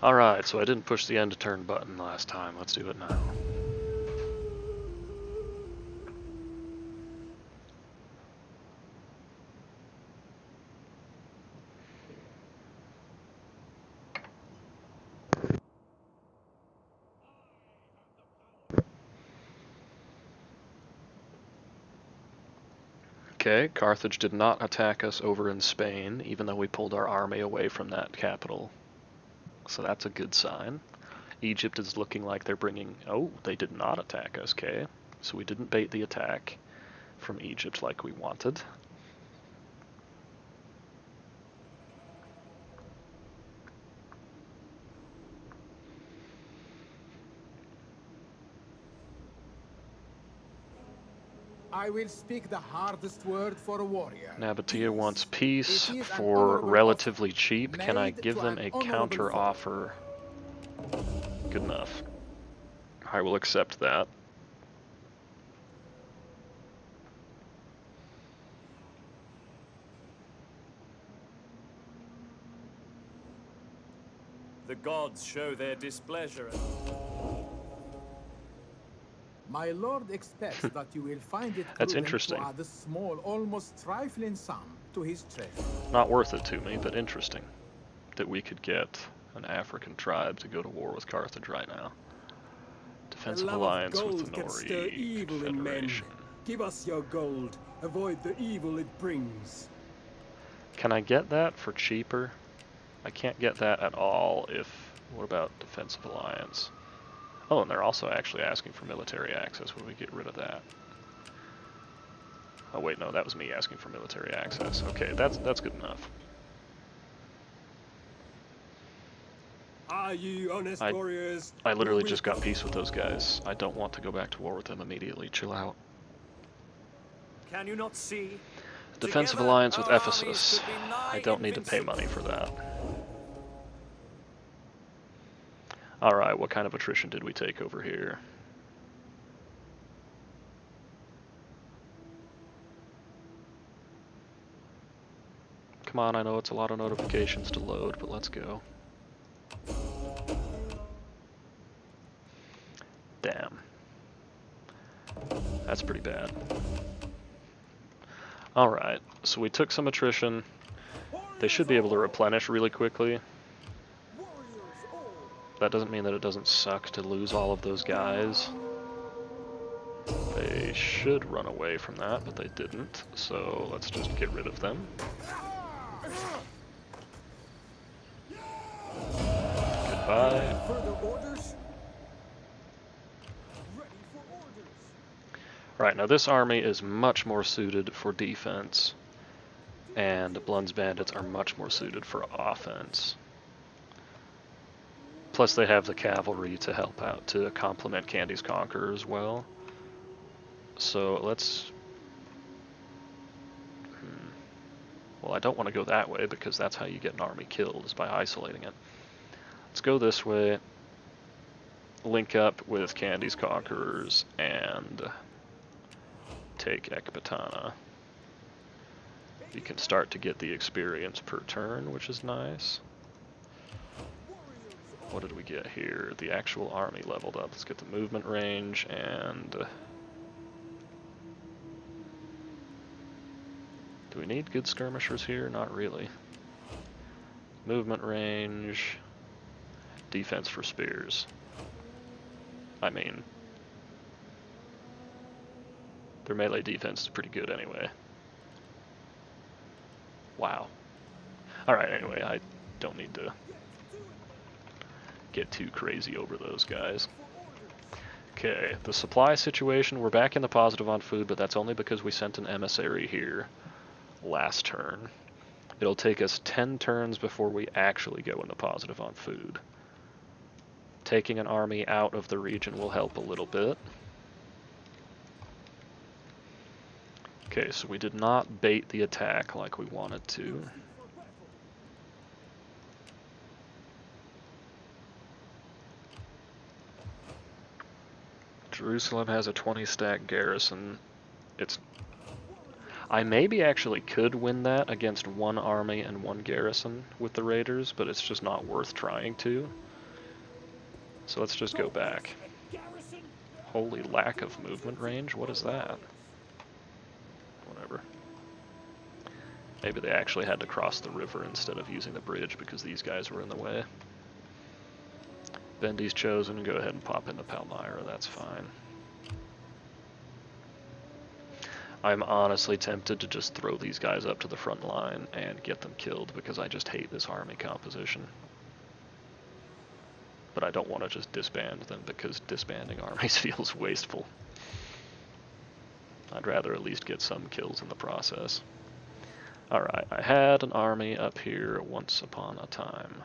Alright, so I didn't push the end to turn button last time. Let's do it now. Okay, Carthage did not attack us over in Spain, even though we pulled our army away from that capital. So that's a good sign. Egypt is looking like they're bringing... Oh, they did not attack us, okay. So we didn't bait the attack from Egypt like we wanted. I will speak the hardest word for a warrior. Nabatea wants peace It is an for honorable relatively offer, cheap. Can I made give to them an a honorable counter foe. offer? Good enough. I will accept that. The gods show their displeasure. My lord expects that you will find it That's prudent to interesting. add a small, almost trifling sum to his treasure. Not worth it to me, but interesting that we could get an African tribe to go to war with Carthage right now. Defensive alliance with the can stir Nori evil in men. Confederation. Give us your gold. Avoid the evil it brings. Can I get that for cheaper? I can't get that at all if... What about defensive alliance? Oh, and they're also actually asking for military access. Would we get rid of that? Oh wait, no, that was me asking for military access. Okay, that's good enough. Are you honest warriors? I literally just got peace with those guys. I don't want to go back to war with them immediately. Chill out. Can you not see? Defensive Together, alliance with our armies Ephesus. could be nigh I don't need to pay invincible. money for that. Alright, what kind of attrition did we take over here? Come on, I know it's a lot of notifications to load, but let's go. Damn. That's pretty bad. Alright, so we took some attrition. They should be able to replenish really quickly. That doesn't mean that it doesn't suck to lose all of those guys. They should run away from that, but they didn't, so let's just get rid of them. Goodbye. Right, now this army is much more suited for defense, and Blund's bandits are much more suited for offense. Plus they have the cavalry to help out, to complement Candy's Conqueror as well. So let's... Well, I don't want to go that way because that's how you get an army killed, is by isolating it. Let's go this way, link up with Candy's Conquerors, and take Ecbatana. You can start to get the experience per turn, which is nice. What did we get here? The actual army leveled up. Let's get the movement range and... Do we need good skirmishers here? Not really. Movement range, defense for spears. I mean, their melee defense is pretty good anyway. Wow. Alright, anyway, I don't need to get too crazy over those guys. Okay, the supply situation, we're back in the positive on food, but that's only because we sent an emissary here last turn. It'll take us 10 turns before we actually go in the positive on food. Taking an army out of the region will help a little bit. Okay, so we did not bait the attack like we wanted to. Jerusalem has a 20 stack garrison. I maybe actually could win that against one army and one garrison with the raiders, but it's just not worth trying to. So let's just go back. Holy lack of movement range, what is that? Whatever. Maybe they actually had to cross the river instead of using the bridge because these guys were in the way. Bendy's chosen, go ahead and pop into Palmyra, that's fine. I'm honestly tempted to just throw these guys up to the front line and get them killed because I just hate this army composition. But I don't want to just disband them because disbanding armies feels wasteful. I'd rather at least get some kills in the process. Alright, I had an army up here once upon a time.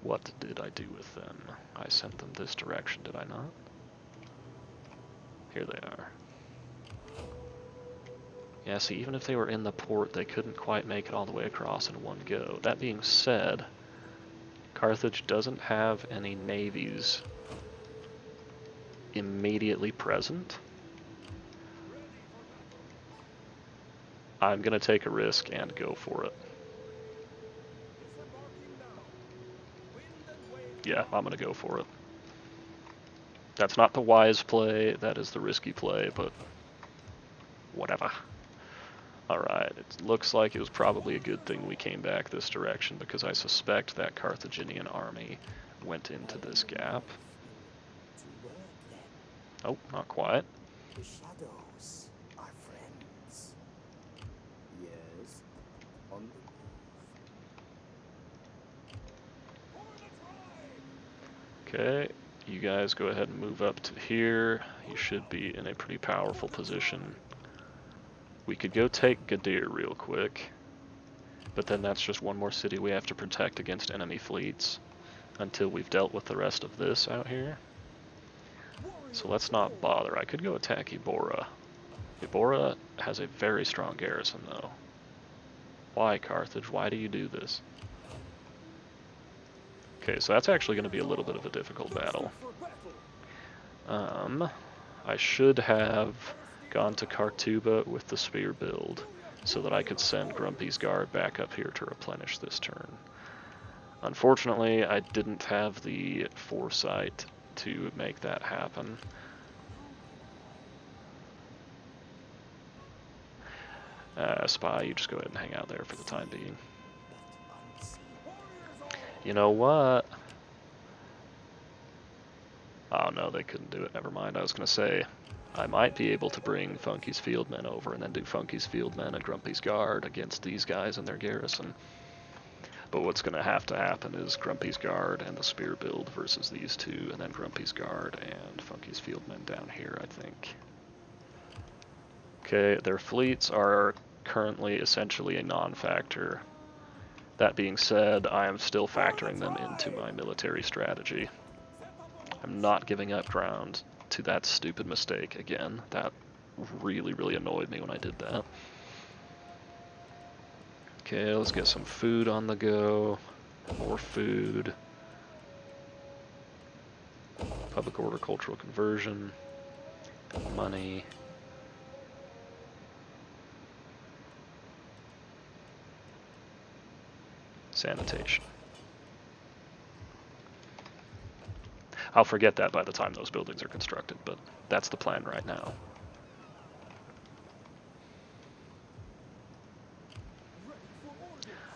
What did I do with them? I sent them this direction, did I not? Here they are. Yeah, see, even if they were in the port, they couldn't quite make it all the way across in one go. That being said, Carthage doesn't have any navies immediately present. I'm gonna take a risk and go for it. Yeah, I'm gonna go for it. That's not the wise play, that is the risky play, but whatever. Alright, it looks like it was probably a good thing we came back this direction because I suspect that Carthaginian army went into this gap. Oh, not quite. The shadows are friends. Yes. On the Okay, you guys go ahead and move up to here. You should be in a pretty powerful position. We could go take Gadir real quick, but then that's just one more city we have to protect against enemy fleets until we've dealt with the rest of this out here. So let's not bother. I could go attack Ibora. Ibora has a very strong garrison though. Why, Carthage? Why do you do this? Okay, so that's actually going to be a little bit of a difficult battle. I should have gone to Kartuba with the spear build so that I could send Grumpy's Guard back up here to replenish this turn. Unfortunately, I didn't have the foresight to make that happen. Spy, you just go ahead and hang out there for the time being. You know what? Oh no, they couldn't do it. Never mind. I was going to say, I might be able to bring Funky's Fieldmen over and then do Funky's Fieldmen and Grumpy's Guard against these guys and their garrison. But what's going to happen is Grumpy's Guard and the Spear build versus these two, and then Grumpy's Guard and Funky's Fieldmen down here, I think. Okay, their fleets are currently essentially a non-factor. That being said, I am still factoring them into my military strategy. I'm not giving up ground to that stupid mistake again. That really, really annoyed me when I did that. Okay, let's get some food on the go. More food. Public order, cultural conversion. Money. Sanitation. I'll forget that by the time those buildings are constructed, but that's the plan right now.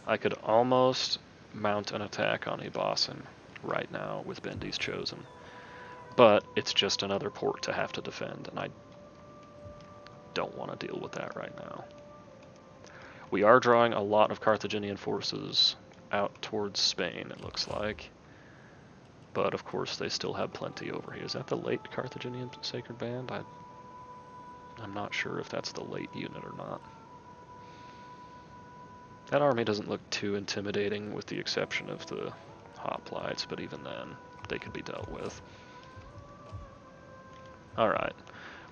I could almost mount an attack on Ibasan right now with Bendy's chosen, but it's just another port to have to defend, and I don't want to deal with that right now. We are drawing a lot of Carthaginian forces out towards Spain, it looks like. But of course they still have plenty over here. Is that the late Carthaginian Sacred Band? I'm not sure if that's the late unit or not. That army doesn't look too intimidating with the exception of the hoplites, but even then, they could be dealt with. Alright,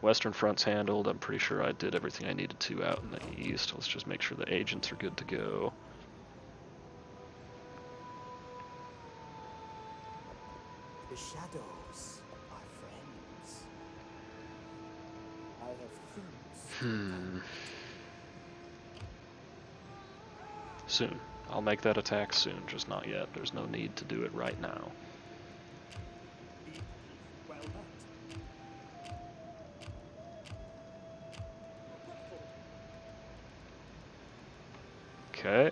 Western Front's handled. I'm pretty sure I did everything I needed to out in the east. Let's just make sure the agents are good to go. The shadows are friends. I have things. soon. I'll make that attack soon, just not yet. There's no need to do it right now. Well met. Okay.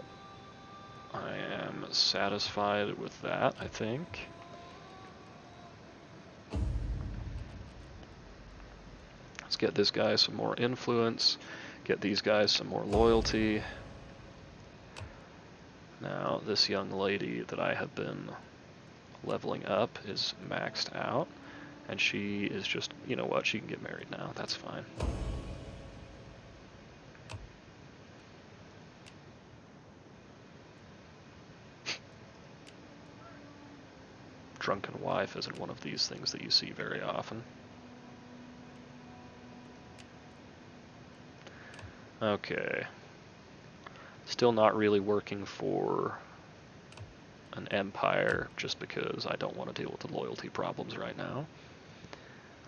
I am satisfied with that, I think. Let's get this guy some more influence, get these guys some more loyalty. Now, this young lady that I have been leveling up is maxed out, and she is just, you know what, she can get married now, that's fine. Drunken wife isn't one of these things that you see very often. Okay. Still not really working for an empire just because I don't want to deal with the loyalty problems right now.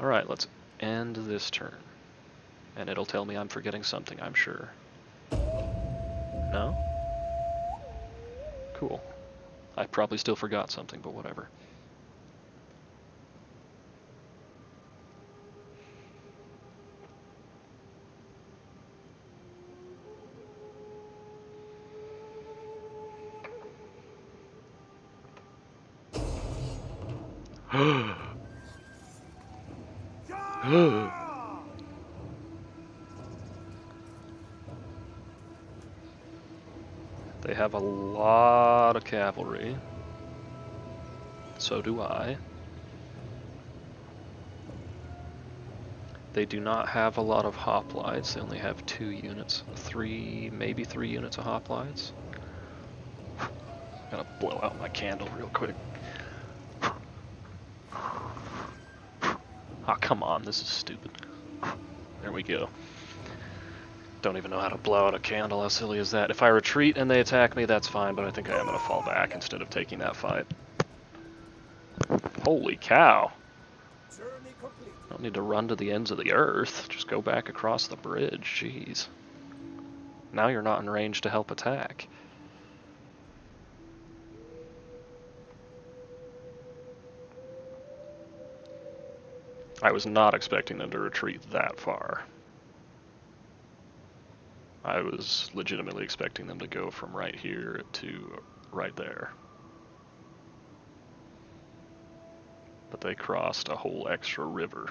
Alright, let's end this turn. And it'll tell me I'm forgetting something, I'm sure. No? Cool. I probably still forgot something, but whatever. They have a lot of cavalry. So do I. They do not have a lot of hoplites. They only have 2 units. 3, maybe 3 units of hoplites. Gotta blow out my candle real quick. Oh, come on, this is stupid. There we go. Don't even know how to blow out a candle, how silly is that? If I retreat and they attack me, that's fine, but I think I am gonna fall back instead of taking that fight. Holy cow. Journey complete. Don't need to run to the ends of the earth. Just go back across the bridge, jeez. Now you're not in range to help attack. I was not expecting them to retreat that far. I was legitimately expecting them to go from right here to right there. But they crossed a whole extra river.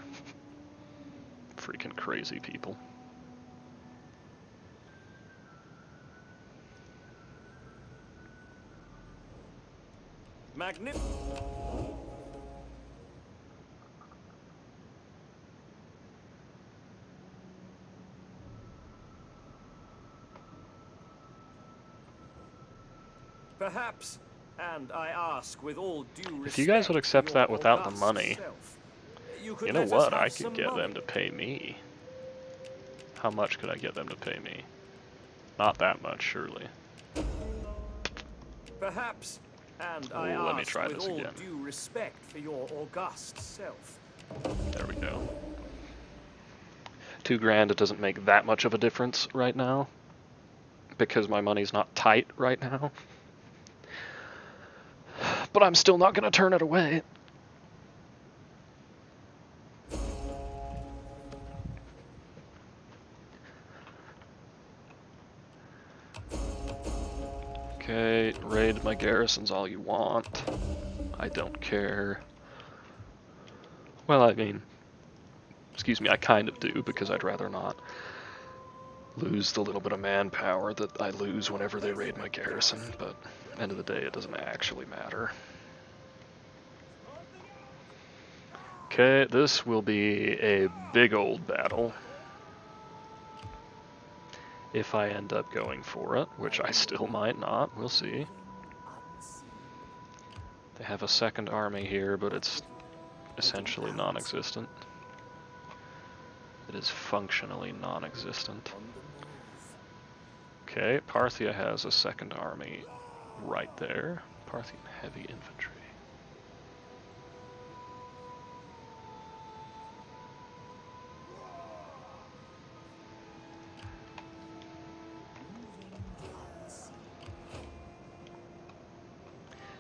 Freaking crazy people. Magnificent. Perhaps, and I ask with all due respect, If you guys would accept for that your without the august money, self, you could you know let us what? have I could some get money. them to pay me. How much could I get them to pay me? Not that much, surely. Perhaps, and I Ooh, let me ask try with this all again. due respect for your august self. There we go. 2 grand, it doesn't make that much of a difference right now. Because my money's not tight right now. But I'm still not gonna turn it away. Okay, raid my garrisons all you want. I don't care. Well, I mean, excuse me, I kind of do, because I'd rather not lose the little bit of manpower that I lose whenever they raid my garrison, but end of the day, it doesn't actually matter. Okay, this will be a big old battle. If I end up going for it, which I still might not, we'll see. They have a second army here, but it's essentially non-existent. It is functionally non-existent. Okay, Parthia has a second army right there. Parthian heavy infantry.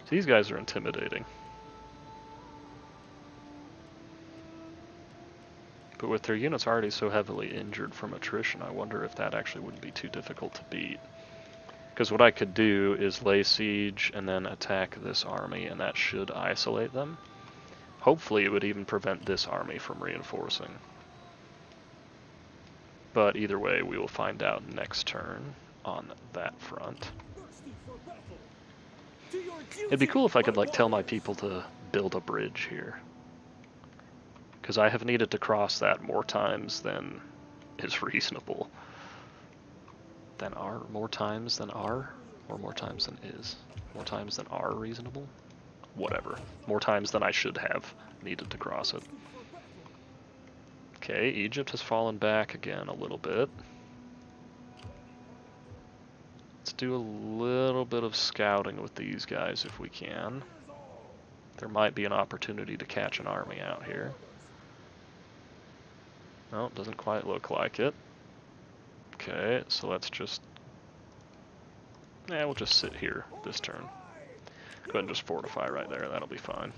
These guys are intimidating. But with their units already so heavily injured from attrition, I wonder if that actually wouldn't be too difficult to beat. Because what I could do is lay siege and then attack this army, and that should isolate them. Hopefully it would even prevent this army from reinforcing. But either way, we will find out next turn on that front. Thirsty for battle. To your It'd be duty, cool if I could like tell my warriors. people to build a bridge here. Because I have needed to cross that more times than is reasonable. Than are? More times than are? Or more times than is? More times than are reasonable? Whatever. More times than I should have needed to cross it. Okay, Egypt has fallen back again a little bit. Let's do a little bit of scouting with these guys if we can. There might be an opportunity to catch an army out here. No, it doesn't quite look like it. Okay, so let's just... we'll just sit here this turn. Go ahead and just fortify right there, that'll be fine.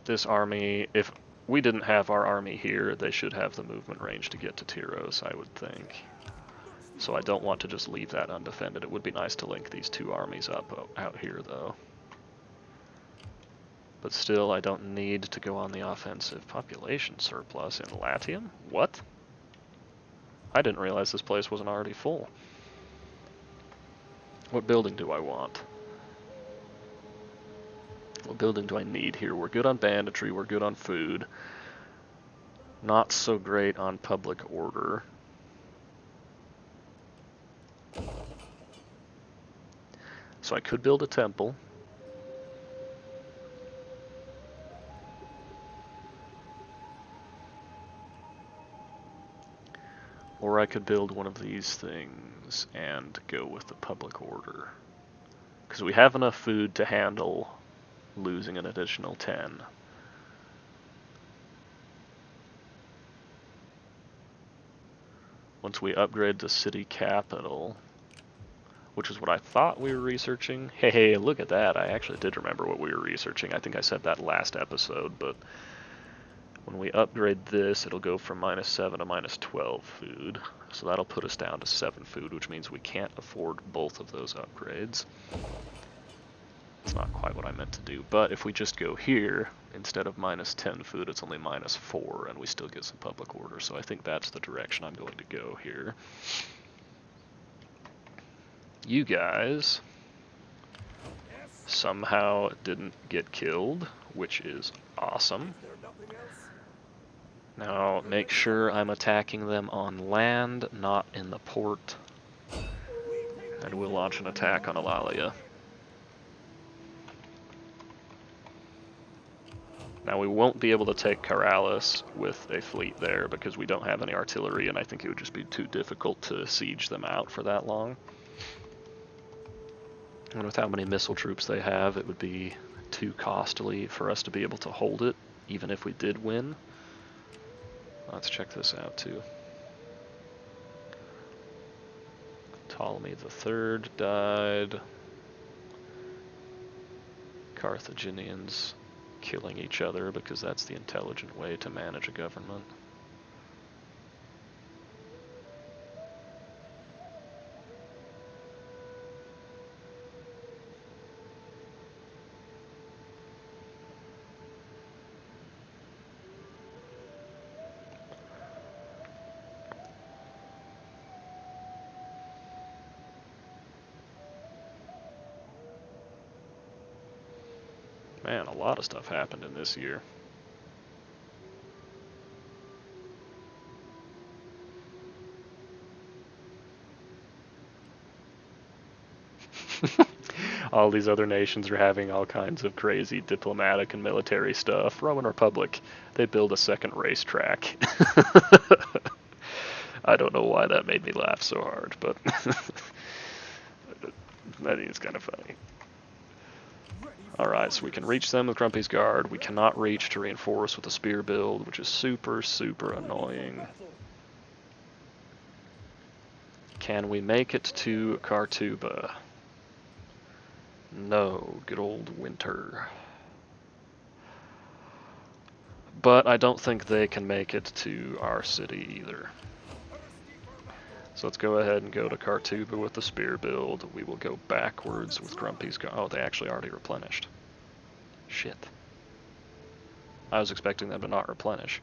This army, if we didn't have our army here, they should have the movement range to get to Tyros, I would think. So I don't want to just leave that undefended. It would be nice to link these two armies up out here, though. But still, I don't need to go on the offensive. Population surplus in Latium? What? I didn't realize this place wasn't already full. What building do I want? What building do I need here? We're good on banditry, we're good on food. Not so great on public order. So I could build a temple. Or I could build one of these things and go with the public order. Because we have enough food to handle losing an additional 10. Once we upgrade to city capital, which is what I thought we were researching. Hey, look at that. I actually did remember what we were researching. I think I said that last episode, but when we upgrade this, it'll go from -7 to -12 food. So that'll put us down to 7 food, which means we can't afford both of those upgrades. It's not quite what I meant to do, but if we just go here, instead of -10 food, it's only -4, and we still get some public order, so I think that's the direction I'm going to go here. You guys somehow didn't get killed, which is awesome. Now make sure I'm attacking them on land, not in the port, and we'll launch an attack on Alalia. Now we won't be able to take Karalis with a fleet there because we don't have any artillery, and I think it would just be too difficult to siege them out for that long. And with how many missile troops they have, it would be too costly for us to be able to hold it, even if we did win. Let's check this out too. Ptolemy III died. Carthaginians killing each other because that's the intelligent way to manage a government. Man, a lot of stuff happened in this year. All these other nations are having all kinds of crazy diplomatic and military stuff. Roman Republic, they build a second racetrack. I don't know why that made me laugh so hard, but I think it's kind of funny. Alright, so we can reach them with Grumpy's Guard. We cannot reach to reinforce with a spear build, which is super, super annoying. Can we make it to Kartuba? No, good old winter. But I don't think they can make it to our city either. So let's go ahead and go to Kartuba with the spear build. We will go backwards with Grumpy's oh, they actually already replenished. Shit. I was expecting them to not replenish.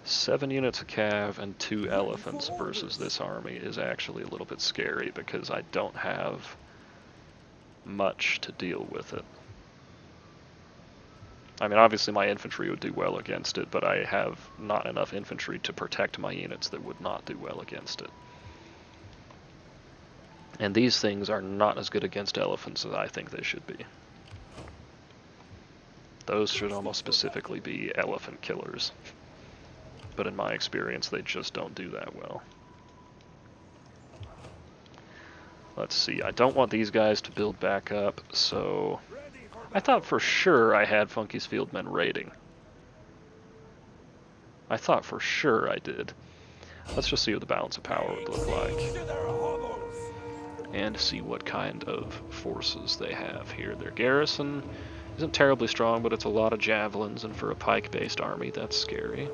Seven units of cav and 2 elephants versus this army is actually a little bit scary because I don't have much to deal with it. I mean, obviously my infantry would do well against it, but I have not enough infantry to protect my units that would not do well against it. And these things are not as good against elephants as I think they should be. Those should almost specifically be elephant killers. But in my experience, they just don't do that well. Let's see, I don't want these guys to build back up, so I thought for sure I had Funky's Fieldmen raiding. I thought for sure I did. Let's just see what the balance of power would look like. And see what kind of forces they have here. Their garrison isn't terribly strong, but it's a lot of javelins, and for a pike-based army, that's scary.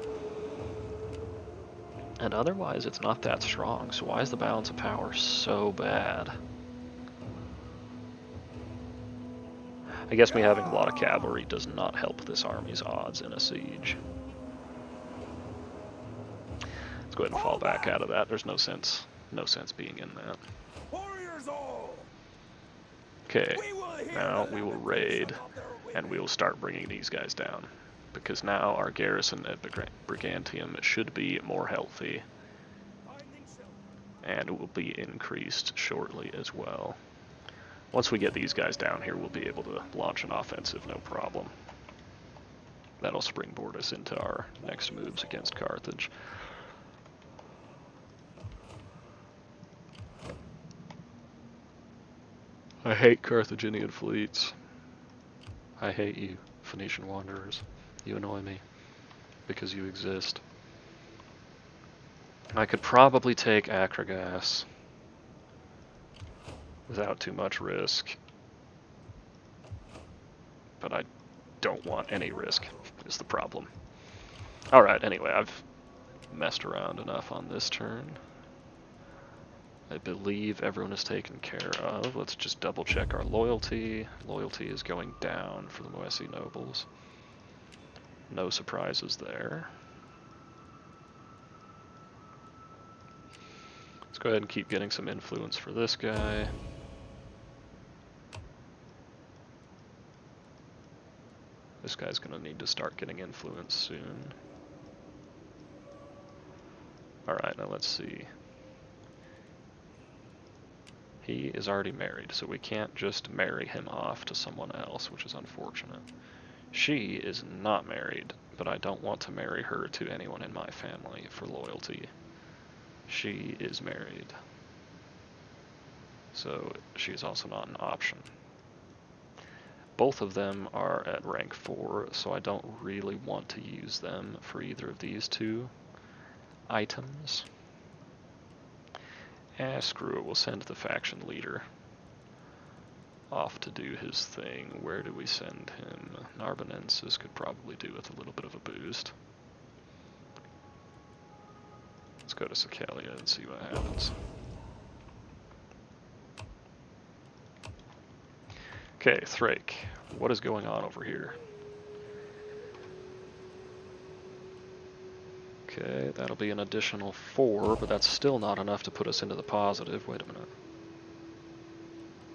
And otherwise, it's not that strong, so why is the balance of power so bad? I guess me having a lot of cavalry does not help this army's odds in a siege. Let's go ahead and fall back out of that. There's no sense being in that. Okay, now we will raid, and we will start bringing these guys down. Because now our garrison at Brigantium should be more healthy. And it will be increased shortly as well. Once we get these guys down here, we'll be able to launch an offensive, no problem. That'll springboard us into our next moves against Carthage. I hate Carthaginian fleets. I hate you, Phoenician wanderers. You annoy me, because you exist. I could probably take Akragas without too much risk. But I don't want any risk, is the problem. Alright, anyway, I've messed around enough on this turn. I believe everyone is taken care of. Let's just double check our loyalty. Loyalty is going down for the Moesi nobles. No surprises there. Let's go ahead and keep getting some influence for this guy. This guy's gonna need to start getting influence soon. Alright, now let's see. He is already married, so we can't just marry him off to someone else, which is unfortunate. She is not married, but I don't want to marry her to anyone in my family for loyalty. She is married. So she is also not an option. Both of them are at rank 4, so I don't really want to use them for either of these two items. Screw it, we'll send the faction leader off to do his thing. Where do we send him? Narbonensis could probably do with a little bit of a boost. Let's go to Sakalia and see what happens. Okay, Thrake, what is going on over here? Okay, that'll be an additional 4, but that's still not enough to put us into the positive. Wait a minute.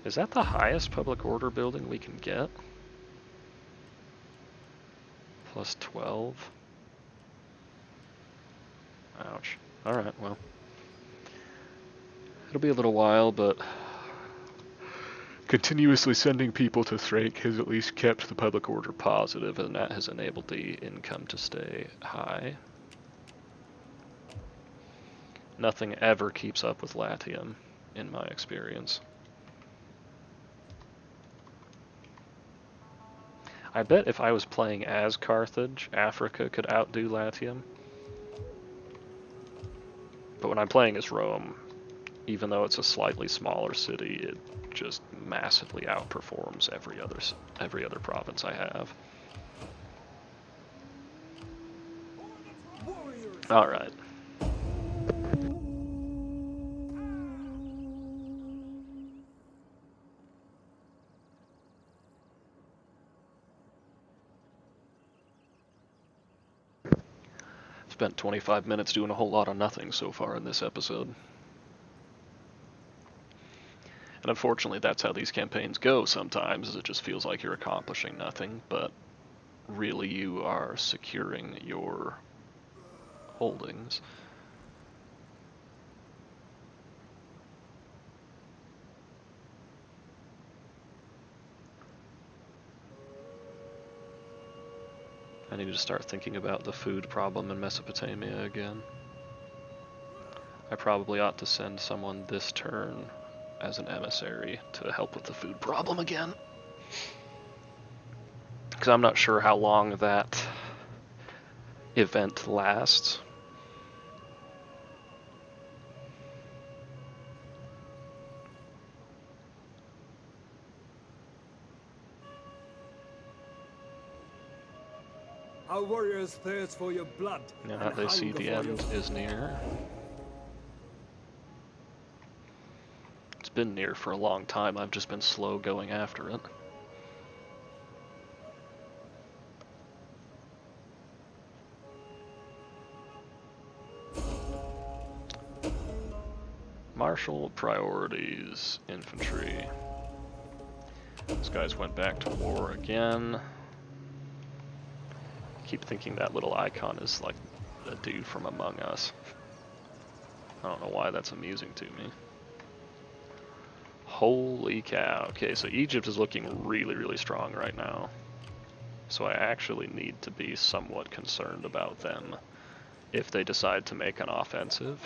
Is that the highest public order building we can get? Plus 12? Ouch. Alright, well. It'll be a little while, but continuously sending people to Thrake has at least kept the public order positive, and that has enabled the income to stay high. Nothing ever keeps up with Latium, in my experience. I bet if I was playing as Carthage, Africa could outdo Latium. But when I'm playing as Rome, even though it's a slightly smaller city, it just massively outperforms every other province I have. All right. Spent 25 minutes doing a whole lot of nothing so far in this episode. And unfortunately, that's how these campaigns go sometimes, is it just feels like you're accomplishing nothing, but really you are securing your holdings. I need to start thinking about the food problem in Mesopotamia again. I probably ought to send someone this turn as an emissary to help with the food problem again. Because I'm not sure how long that event lasts. Our warriors thirst for your blood. Now and they see hunger the for end your... is near. It's been near for a long time, I've just been slow going after it. Martial priorities, infantry. These guys went back to war again. I keep thinking that little icon is like a dude from Among Us. I don't know why that's amusing to me. Holy cow. Okay, so Egypt is looking really, really strong right now. So I actually need to be somewhat concerned about them if they decide to make an offensive.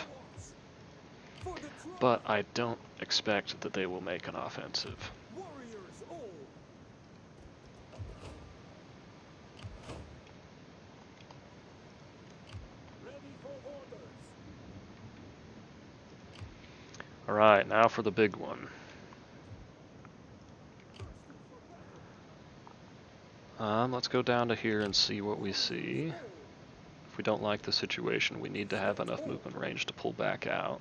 But I don't expect that they will make an offensive. Warriors all. Ready for orders. Alright, now for the big one. Let's go down to here and see what we see. If we don't like the situation, we need to have enough movement range to pull back out.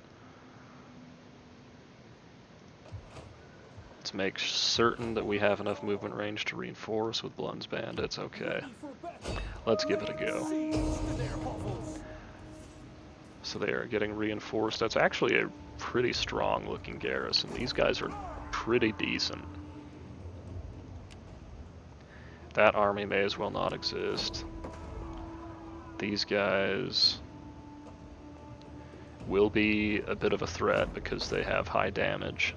Let's make certain that we have enough movement range to reinforce with Blund's bandits. Okay, let's give it a go. So they are getting reinforced. That's actually a pretty strong looking garrison. These guys are pretty decent. That army may as well not exist. These guys will be a bit of a threat because they have high damage.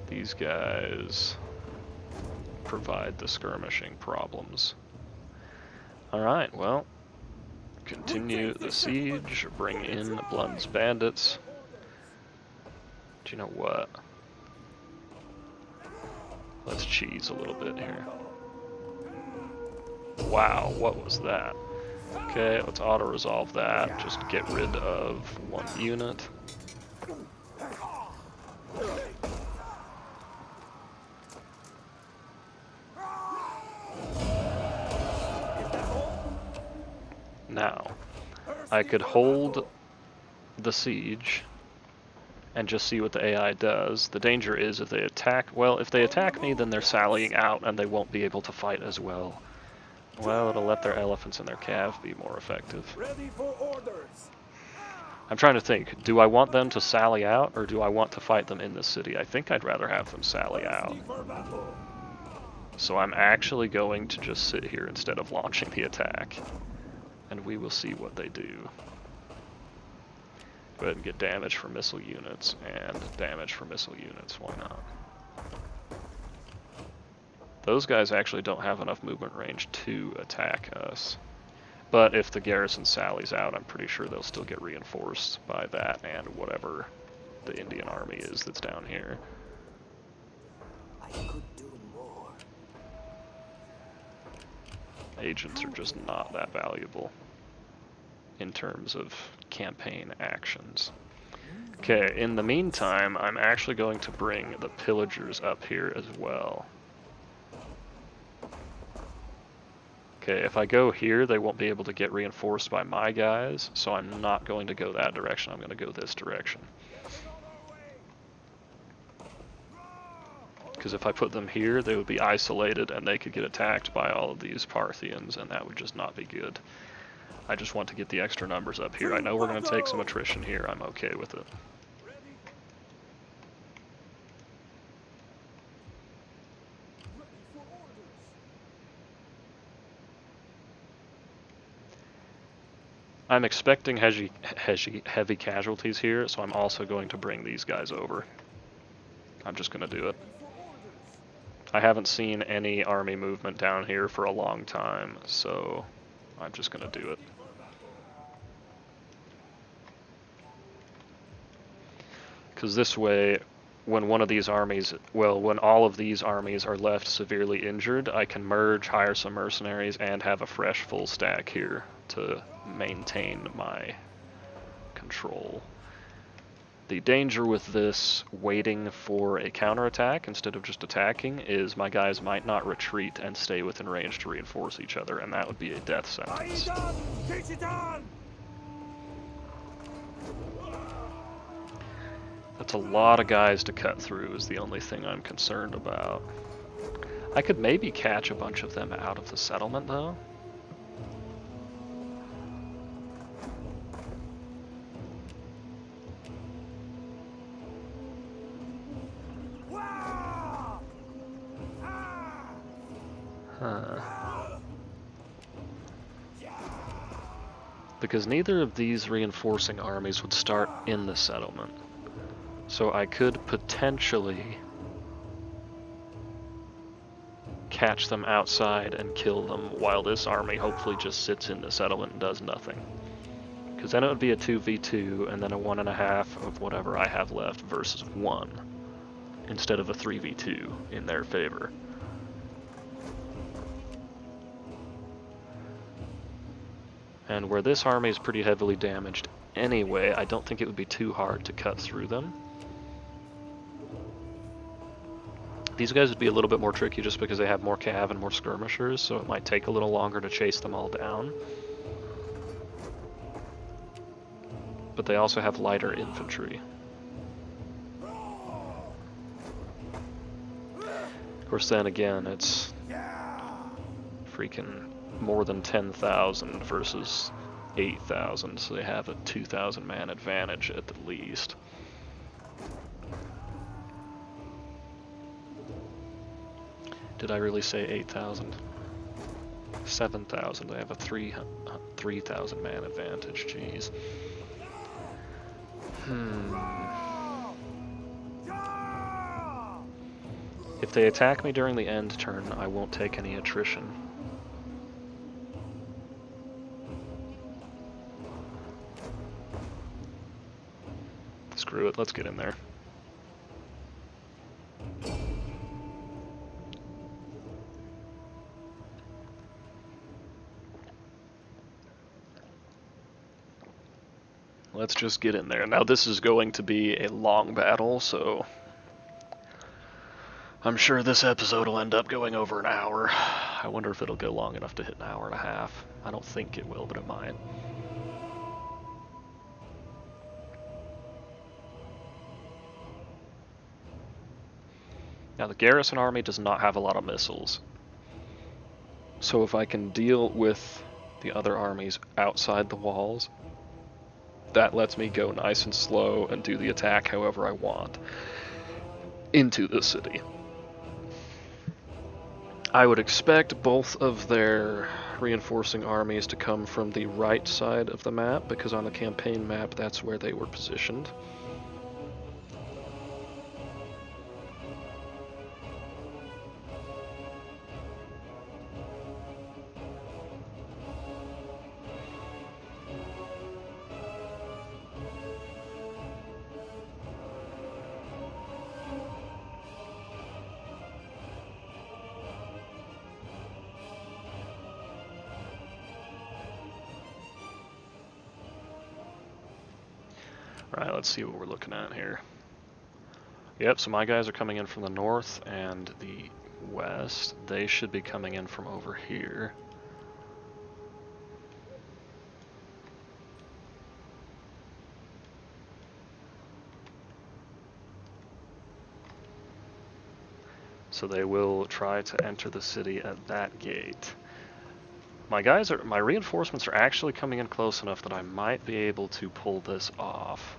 These guys provide the skirmishing problems. Alright, well, continue the siege, bring in Blund's bandits. Do you know what? Let's cheese a little bit here. Wow, what was that? Okay, let's auto-resolve that. Just get rid of one unit. Now, I could hold the siege and just see what the AI does. The danger is if they attack, well, if they attack me, then they're sallying out and they won't be able to fight as well. Well, it'll let their elephants and their cav be more effective. Ready for orders. I'm trying to think, do I want them to sally out or do I want to fight them in the city? I think I'd rather have them sally out. So I'm actually going to just sit here instead of launching the attack. And we will see what they do. Go ahead and get damage for missile units and damage for missile units, why not? Those guys actually don't have enough movement range to attack us. But if the garrison sallies out, I'm pretty sure they'll still get reinforced by that and whatever the Indian army is that's down here. I could do more. agents are just not that valuable in terms of campaign actions. Okay, in the meantime, I'm actually going to bring the pillagers up here as well. Okay, if I go here, they won't be able to get reinforced by my guys, so I'm not going to go that direction. I'm going to go this direction. Because if I put them here, they would be isolated and they could get attacked by all of these Parthians, and that would just not be good. I just want to get the extra numbers up here. I know we're going to take some attrition here. I'm okay with it. I'm expecting heavy casualties here, so I'm also going to bring these guys over. I'm just going to do it. I haven't seen any army movement down here for a long time, so I'm just going to do it. Because this way, when one of these armies, well, when all of these armies are left severely injured, I can merge, hire some mercenaries, and have a fresh full stack here to maintain my control. The danger with this waiting for a counterattack instead of just attacking is my guys might not retreat and stay within range to reinforce each other, and that would be a death sentence. That's a lot of guys to cut through is the only thing I'm concerned about. I could maybe catch a bunch of them out of the settlement though. Because neither of these reinforcing armies would start in the settlement. So I could potentially catch them outside and kill them while this army hopefully just sits in the settlement and does nothing. Because then it would be a 2v2 and then a 1.5 of whatever I have left versus 1 instead of a 3v2 in their favor. And where this army is pretty heavily damaged anyway, I don't think it would be too hard to cut through them. These guys would be a little bit more tricky just because they have more cav and more skirmishers, so it might take a little longer to chase them all down. But they also have lighter infantry. Of course, then again, it's freaking more than 10,000 versus 8,000, so they have a 2,000 man advantage at the least. Did I really say 8,000? 7,000. They have a 3,000 man advantage. Jeez. If they attack me during the end turn, I won't take any attrition. Screw it, let's get in there. Let's just get in there. Now this is going to be a long battle, so I'm sure this episode will end up going over an hour. I wonder if it'll go long enough to hit an hour and a half. I don't think it will, but it might. Now the garrison army does not have a lot of missiles. So if I can deal with the other armies outside the walls, that lets me go nice and slow and do the attack however I want into the city. I would expect both of their reinforcing armies to come from the right side of the map, because on the campaign map that's where they were positioned. Right, let's see what we're looking at here. Yep, so my guys are coming in from the north and the west. They should be coming in from over here. So they will try to enter the city at that gate. My reinforcements are actually coming in close enough that I might be able to pull this off.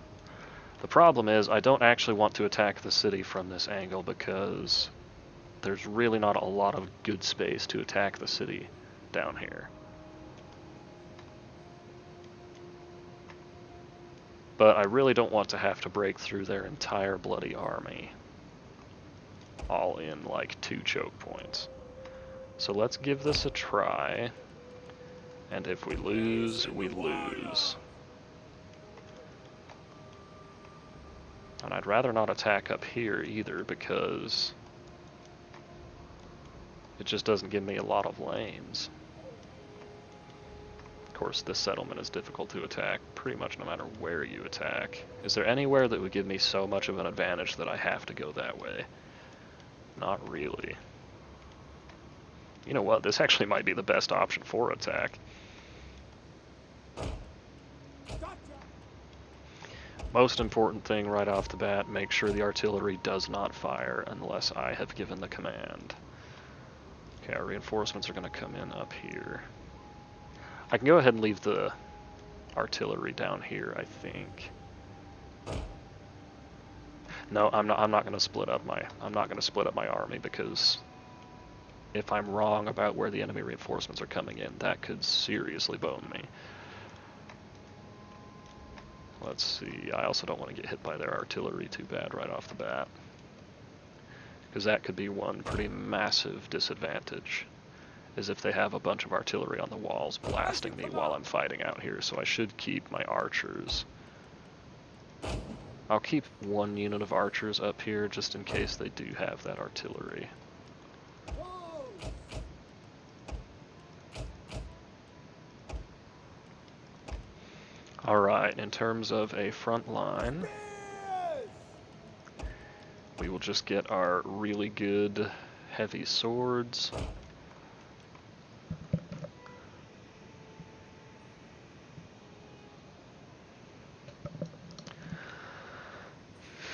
The problem is I don't actually want to attack the city from this angle because there's really not a lot of good space to attack the city down here. But I really don't want to have to break through their entire bloody army, all in like 2 choke points. So let's give this a try, and if we lose, we lose. And I'd rather not attack up here either because it just doesn't give me a lot of lanes. Of course, this settlement is difficult to attack pretty much no matter where you attack. Is there anywhere that would give me so much of an advantage that I have to go that way? Not really. You know what, this actually might be the best option for attack. Most important thing right off the bat, make sure the artillery does not fire unless I have given the command. Okay, our reinforcements are going to come in up here. I can go ahead and leave the artillery down here, I think. No, I'm not going to split up my army because if I'm wrong about where the enemy reinforcements are coming in, that could seriously bone me. Let's see, I also don't want to get hit by their artillery too bad right off the bat, because that could be one pretty massive disadvantage, is if they have a bunch of artillery on the walls blasting me while I'm fighting out here. So I should keep my archers. I'll keep 1 unit of archers up here just in case they do have that artillery. Alright, in terms of a front line, we will just get our really good heavy swords.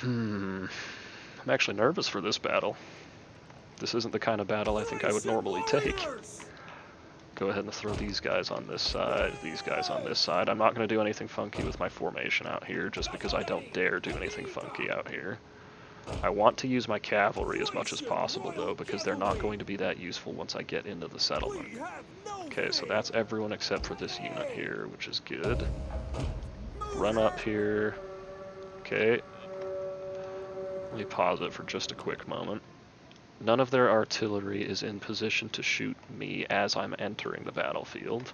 I'm actually nervous for this battle. This isn't the kind of battle I think I would normally take. Go ahead and throw these guys on this side, these guys on this side. I'm not going to do anything funky with my formation out here, just because I don't dare do anything funky out here. I want to use my cavalry as much as possible, though, because they're not going to be that useful once I get into the settlement. Okay, so that's everyone except for this unit here, which is good. Run up here. Okay. Let me pause it for just a quick moment. None of their artillery is in position to shoot me as I'm entering the battlefield.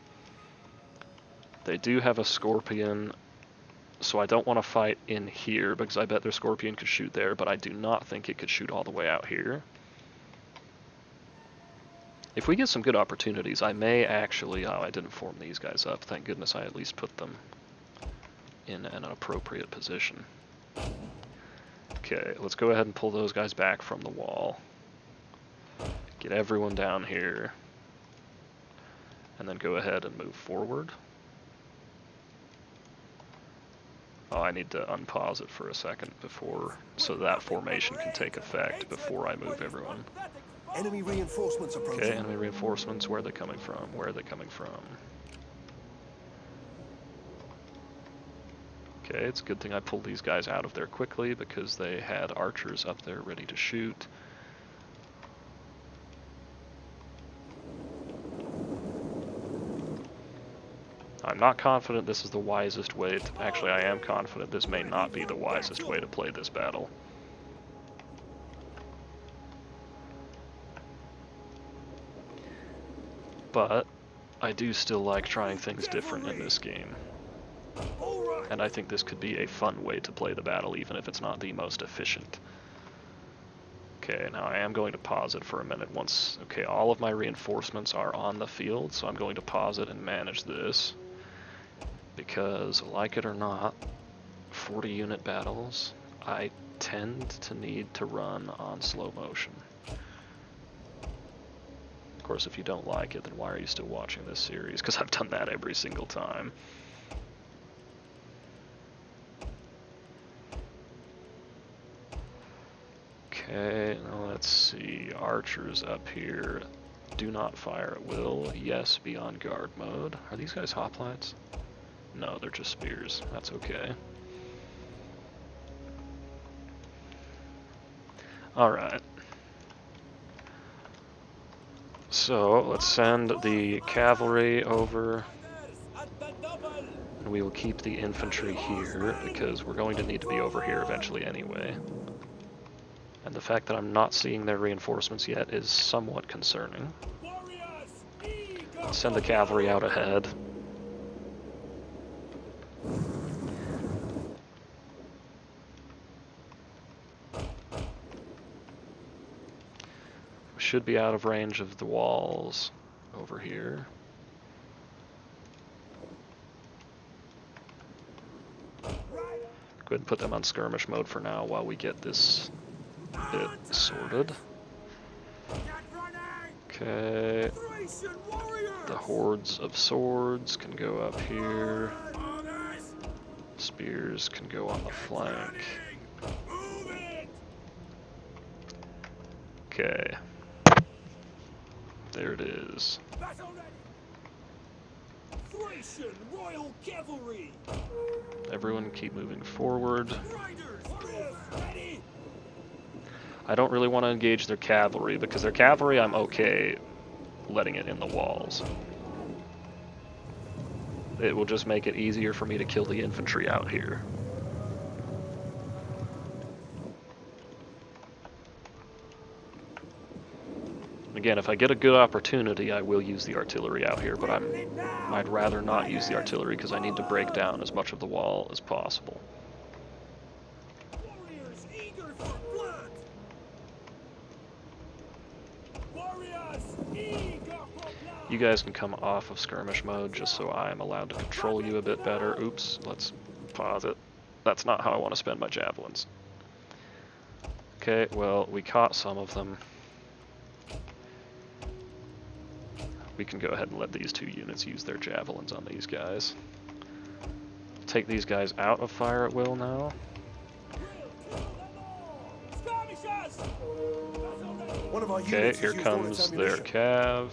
They do have a Scorpion, so I don't want to fight in here because I bet their Scorpion could shoot there, but I do not think it could shoot all the way out here. If we get some good opportunities, I may actually... Oh, I didn't form these guys up. Thank goodness I at least put them in an appropriate position. Okay, let's go ahead and pull those guys back from the wall. Get everyone down here, and then go ahead and move forward. Oh, I need to unpause it for a second before, so that formation can take effect before I move everyone. Enemy reinforcements approaching. Okay, enemy reinforcements, where are they coming from? Where are they coming from? Okay, it's a good thing I pulled these guys out of there quickly because they had archers up there ready to shoot. I'm not confident this is the wisest way to... Actually, I am confident this may not be the wisest way to play this battle. But I do still like trying things different in this game. And I think this could be a fun way to play the battle, even if it's not the most efficient. Okay, now I am going to pause it for a minute once... Okay, all of my reinforcements are on the field, so I'm going to pause it and manage this. Because, like it or not, 40 unit battles, I tend to need to run on slow motion. Of course, if you don't like it, then why are you still watching this series? Because I've done that every single time. Okay, now let's see. Archers up here. Do not fire at will. Yes, be on guard mode. Are these guys hoplites? No, they're just spears. That's okay. Alright. So, let's send the cavalry over. And we will keep the infantry here, because we're going to need to be over here eventually anyway. And the fact that I'm not seeing their reinforcements yet is somewhat concerning. Let's send the cavalry out ahead. We should be out of range of the walls over here. Go ahead and put them on skirmish mode for now while we get this bit sorted. Okay. The hordes of swords can go up here. Spears can go on the flank. Okay. There it is. Odryssian Royal Cavalry. Everyone keep moving forward. Riders, ready. I don't really want to engage their cavalry, because their cavalry I'm okay letting it in the walls. It will just make it easier for me to kill the infantry out here. Again, if I get a good opportunity, I will use the artillery out here, but I'd rather not use the artillery because I need to break down as much of the wall as possible. Warriors eager for blood. Warriors eager for blood. You guys can come off of skirmish mode just so I am allowed to control you a bit better. Oops, let's pause it. That's not how I want to spend my javelins. Okay, well, we caught some of them. We can go ahead and let these two units use their javelins on these guys. Take these guys out of fire at will now. One of our Okay, units here has used all its comes their ammunition. cav.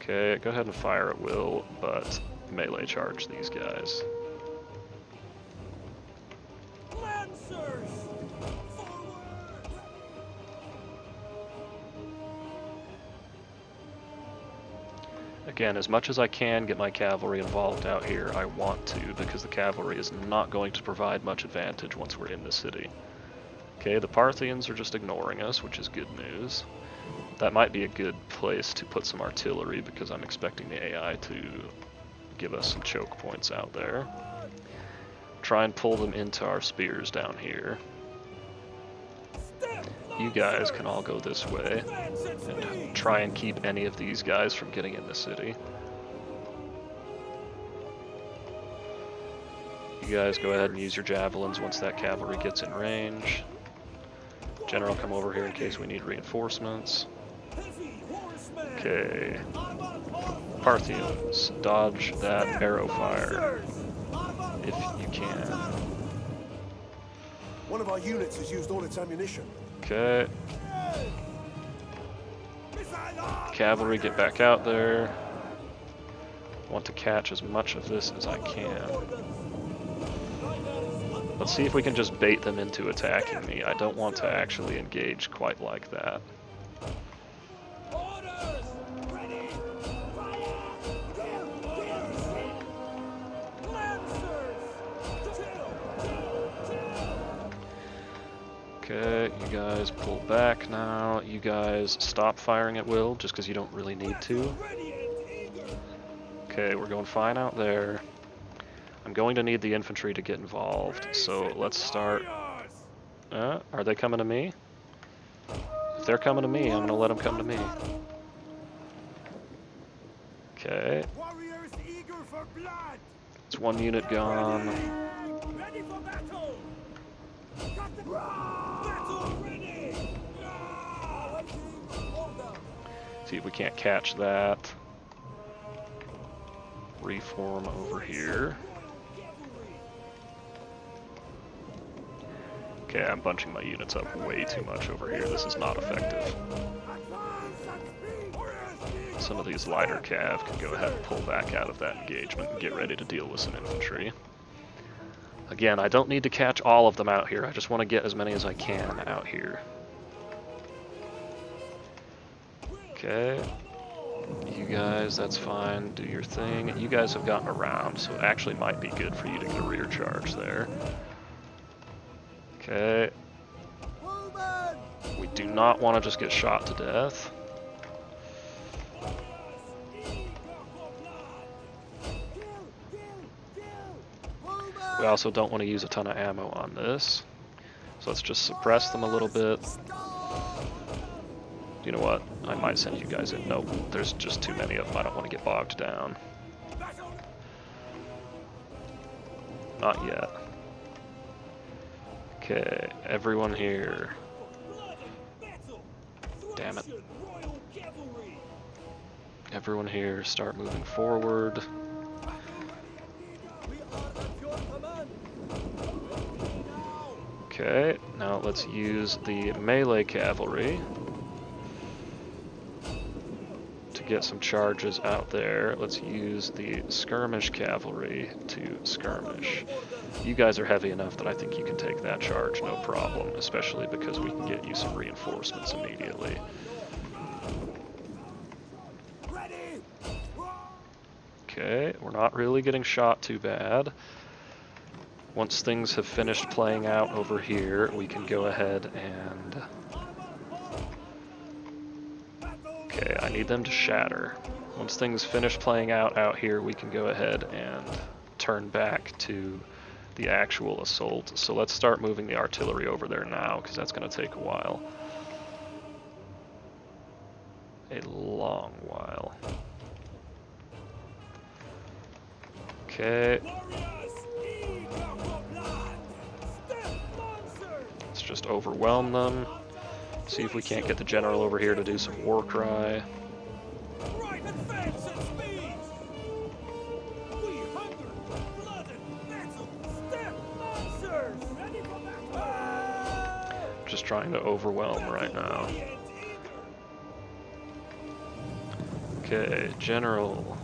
Okay, go ahead and fire at will, but melee charge these guys. Lancers, forward. Again, as much as I can get my cavalry involved out here, I want to, because the cavalry is not going to provide much advantage once we're in the city. Okay, the Parthians are just ignoring us, which is good news. That might be a good place to put some artillery, because I'm expecting the AI to give us some choke points out there. Try and pull them into our spears down here. You guys can all go this way and try and keep any of these guys from getting in the city. You guys go ahead and use your javelins once that cavalry gets in range. General, come over here in case we need reinforcements. Okay. Parthians, dodge that arrow fire if you can. One of our units has used all its ammunition. Okay. Cavalry, get back out there. Want to catch as much of this as I can. Let's see if we can just bait them into attacking me. I don't want to actually engage quite like that. Okay, you guys pull back now. You guys stop firing at will, just because you don't really need to. Okay, we're going fine out there. I'm going to need the infantry to get involved, so let's start. Are they coming to me? If they're coming to me, I'm going to let them come to me. Okay. It's one unit gone. Ready for battle! Battle ready! See if we can't catch that. Reform over here. Okay, I'm bunching my units up way too much over here. This is not effective. Some of these lighter cav can go ahead and pull back out of that engagement and get ready to deal with some infantry. Again, I don't need to catch all of them out here. I just want to get as many as I can out here. Okay. You guys, that's fine. Do your thing. You guys have gotten around, so it actually might be good for you to get a rear charge there. Okay. We do not want to just get shot to death. We also don't want to use a ton of ammo on this. So let's just suppress them a little bit. You know what? I might send you guys in. Nope, there's just too many of them. I don't want to get bogged down. Not yet. Okay, everyone here. Damn it. Everyone here, start moving forward. Okay, now let's use the melee cavalry to get some charges out there. Let's use the skirmish cavalry to skirmish. You guys are heavy enough that I think you can take that charge, no problem, especially because we can get you some reinforcements immediately. Okay, we're not really getting shot too bad. Once things have finished playing out over here, we can go ahead and... Okay, I need them to shatter. Once things finish playing out here, we can go ahead and turn back to the actual assault. So let's start moving the artillery over there now, because that's going to take a while. A long while. Okay. Let's just overwhelm them. See if we can't get the general over here to do some war cry. Just trying to overwhelm right now. Okay, general.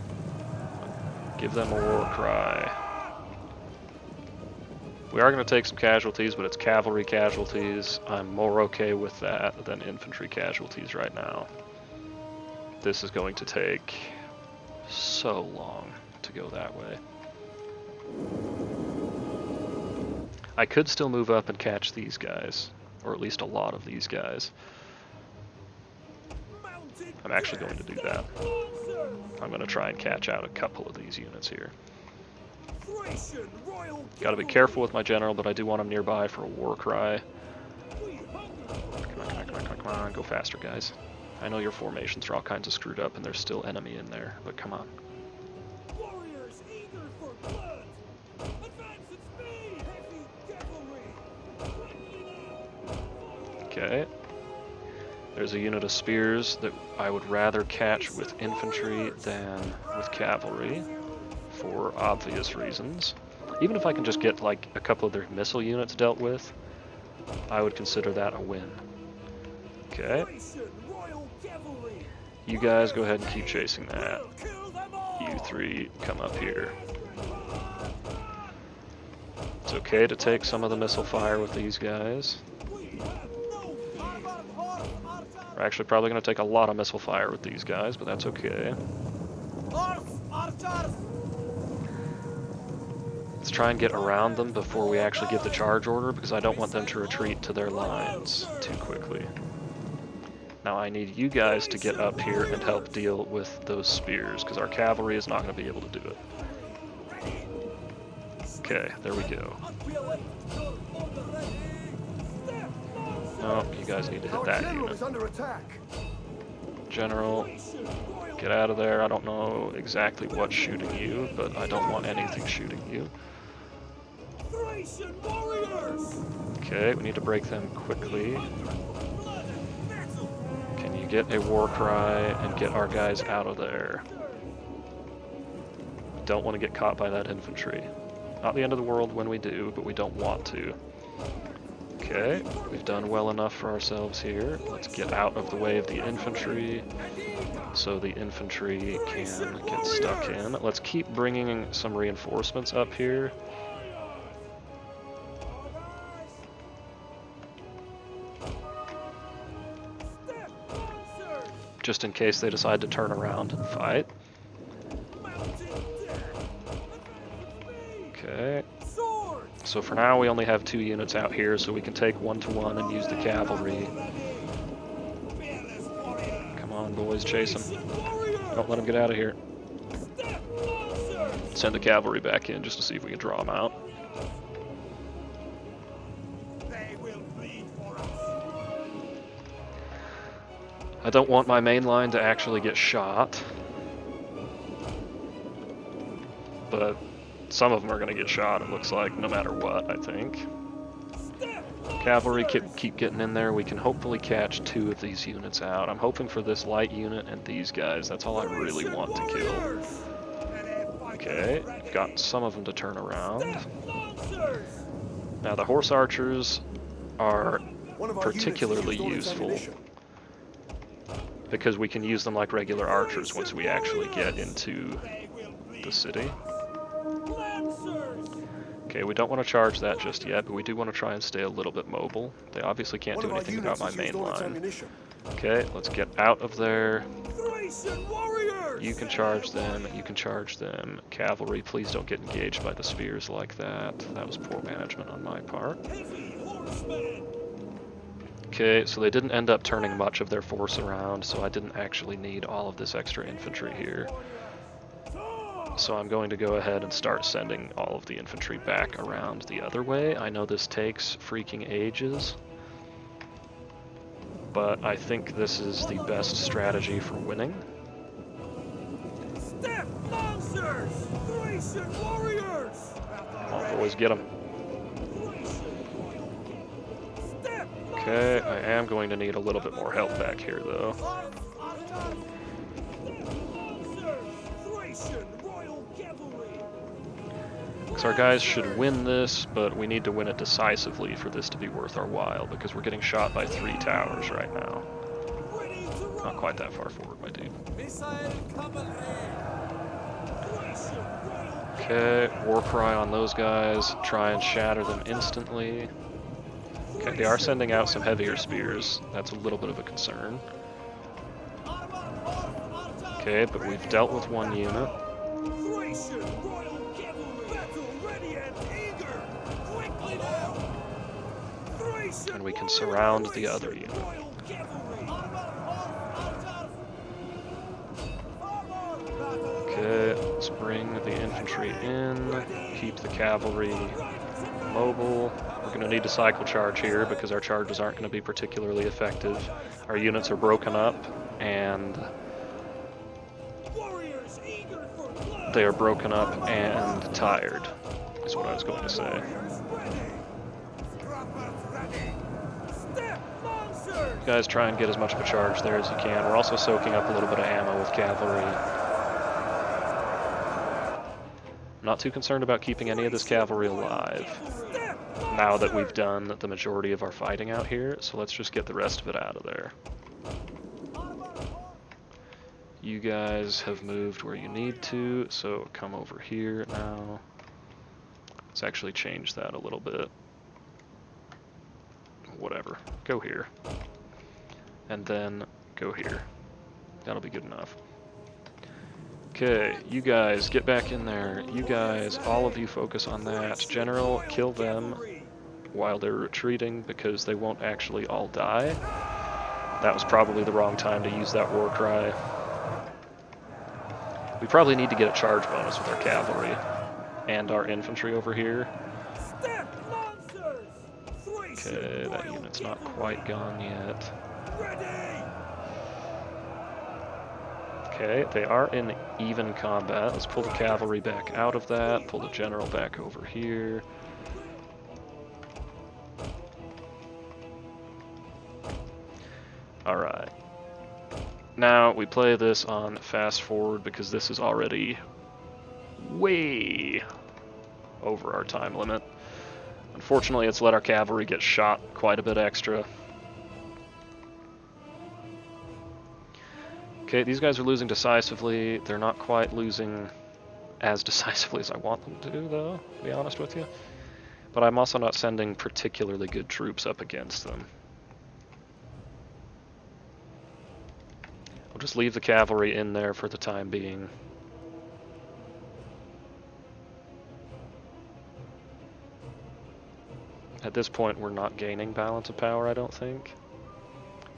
Give them a war cry. We are going to take some casualties, but it's cavalry casualties. I'm more okay with that than infantry casualties right now. This is going to take so long to go that way. I could still move up and catch these guys, or at least a lot of these guys. I'm actually going to do that. I'm going to try and catch out a couple of these units here. Gotta be careful with my general, but I do want him nearby for a war cry. Come on, go faster, guys. I know your formations are all kinds of screwed up and there's still enemy in there, but come on. Warriors eager for blood. Advance at speed. Heavy cavalry. Okay. There's a unit of spears that I would rather catch with infantry than with cavalry, for obvious reasons. Even if I can just get like a couple of their missile units dealt with, I would consider that a win. Okay. You guys go ahead and keep chasing that. You three come up here. It's okay to take some of the missile fire with these guys. We're actually probably going to take a lot of missile fire with these guys, but that's okay. Let's try and get around them before we actually give the charge order, because I don't want them to retreat to their lines too quickly. Now I need you guys to get up here and help deal with those spears, because our cavalry is not going to be able to do it. Okay, there we go. No, you guys need to hit that unit. Under attack. General, Get out of there. I don't know exactly what's shooting you, but I don't want anything shooting you. Thracian warriors! Okay, we need to break them quickly. Blood and metal! Can you get a war cry and get our guys out of there? Don't want to get caught by that infantry. Not the end of the world when we do, but we don't want to. Okay, we've done well enough for ourselves here. Let's get out of the way of the infantry so the infantry can get stuck in. Let's keep bringing some reinforcements up here. Step lancers! Just in case they decide to turn around and fight. Mountain death! Advance at speed! Okay, Swords! so for now we only have 2 units out here, so we can take 1-to-1 and use the cavalry. Fearless warrior! Come on, boys, chase them. Thracian warrior! Don't let them get out of here. Step lancers! Send the cavalry back in just to see if we can draw them out. They will bleed for us! I don't want my main line to actually get shot. But some of them are going to get shot, it looks like, no matter what, I think. Step Cavalry keep getting in there. We can hopefully catch 2 of these units out. I'm hoping for this light unit and these guys. That's all I really want to kill. Okay, got some of them to turn around. Now the horse archers are One of our units has particularly used all its useful ammunition. because we can use them like regular archers once we actually get into the city. Okay, we don't want to charge that just yet, but we do want to try and stay a little bit mobile. They obviously can't One do of our anything units about my has main used all its line. ammunition. Okay, let's get out of there. Thracian warriors! You can charge them, you can charge them. Cavalry, please don't get engaged by the spears like that. That was poor management on my part. Heavy horsemen! Okay, so they didn't end up turning much of their force around, so I didn't actually need all of this extra infantry here. So I'm going to go ahead and start sending all of the infantry back around the other way. I know this takes freaking ages, but I think this is the best strategy for winning. Step lancers! Thracian warriors! Come on, boys, get them. Step Okay, I am going to need a little bit more help back here, though. Thracian royal cavalry! Because our guys should win this, but we need to win it decisively for this to be worth our while, because we're getting shot by 3 towers right now. Ready to run! Not quite that far forward, my dude. Missile cavalry! Thracian royal Okay, war cry on those guys. Try and shatter them instantly. Okay, they are sending out some heavier spears. That's a little bit of a concern. Okay, but we've dealt with 1 unit. Thracian royal cavalry! Battle ready and eager! Quickly now! Thracian And we can warrior! surround the other unit. Royal cavalry! Okay, let's bring the infantry in. Keep the cavalry mobile. We're going to need to cycle charge here because our charges aren't going to be particularly effective. Our units are broken up and Warriors eager for blood! they are broken up and tired, is what I was going to say. Step lancers! You guys try and get as much of a charge there as you can. We're also soaking up a little bit of ammo with cavalry. I'm not too concerned about keeping any of this cavalry alive now that we've done the majority of our fighting out here, so let's just get the rest of it out of there. You guys have moved where you need to, so come over here now. Let's actually change that a little bit. Whatever, go here. And then go here. That'll be good enough. Okay, you guys, get back in there. You guys, all of you focus on that. General, kill them while they're retreating because they won't actually all die. That was probably the wrong time to use that war cry. We probably need to get a charge bonus with our cavalry and our infantry over here. Step lancers! Thracian Okay, that royal unit's not cavalry! quite gone yet. Ready! Okay, they are in even combat. Let's pull the cavalry back out of that, pull the general back over here. Alright. Now we play this on fast forward because this is already way over our time limit. Unfortunately, it's let our cavalry get shot quite a bit extra. Okay, these guys are losing decisively. They're not quite losing as decisively as I want them to do, though, to be honest with you. But I'm also not sending particularly good troops up against them. We'll just leave the cavalry in there for the time being. At this point, we're not gaining balance of power, I don't think.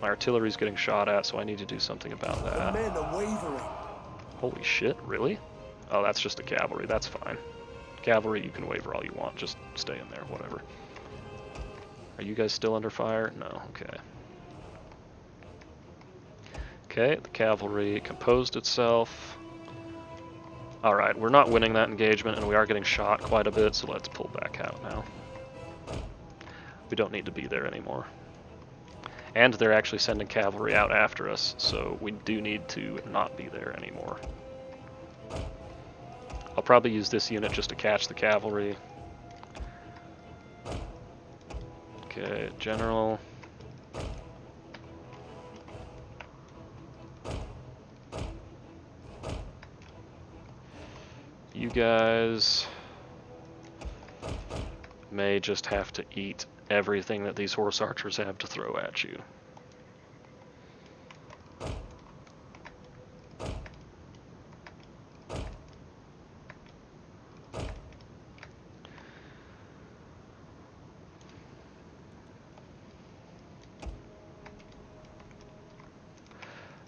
My artillery's getting shot at, so I need to do something about The that. men are wavering. Holy shit, really? Oh, that's just the cavalry, that's fine. Cavalry, you can waver all you want, just stay in there, whatever. Are you guys still under fire? No, okay. Okay, the cavalry composed itself. Alright, we're not winning that engagement, and we are getting shot quite a bit, so let's pull back out now. We don't need to be there anymore. And they're actually sending cavalry out after us, so we do need to not be there anymore. I'll probably use this unit just to catch the cavalry. Okay, general. You guys may just have to eat everything that these horse archers have to throw at you.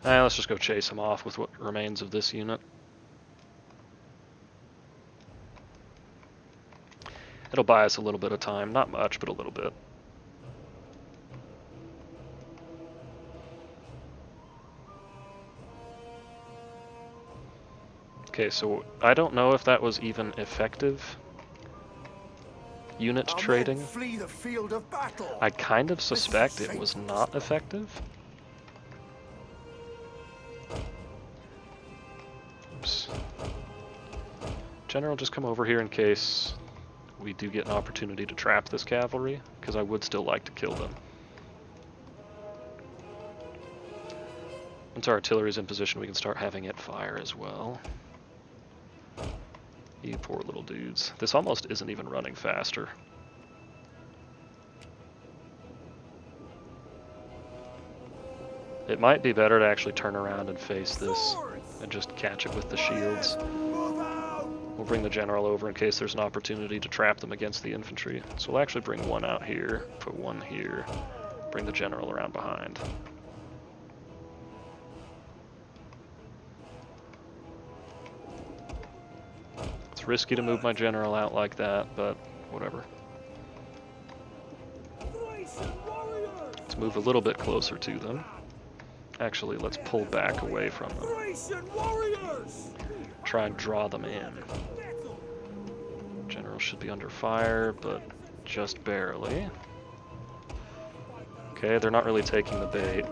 Let's just go chase them off with what remains of this unit. It'll buy us a little bit of time, not much, but a little bit. Okay, so I don't know if that was even effective unit Our trading. men flee the field of battle. I kind of suspect it was not effective. Oops. General, just come over here in case we do get an opportunity to trap this cavalry, because I would still like to kill them. Once our artillery is in position, we can start having it fire as well. You poor little dudes. This almost isn't even running faster. It might be better to actually turn around and face this and just catch it with the shields. We'll bring the general over in case there's an opportunity to trap them against the infantry. So we'll actually bring one out here, put one here, bring the general around behind. It's risky to move my general out like that, but whatever. Let's move a little bit closer to them. Actually, let's pull back away from them. Try and draw them in. General should be under fire, but just barely. Okay, they're not really taking the bait.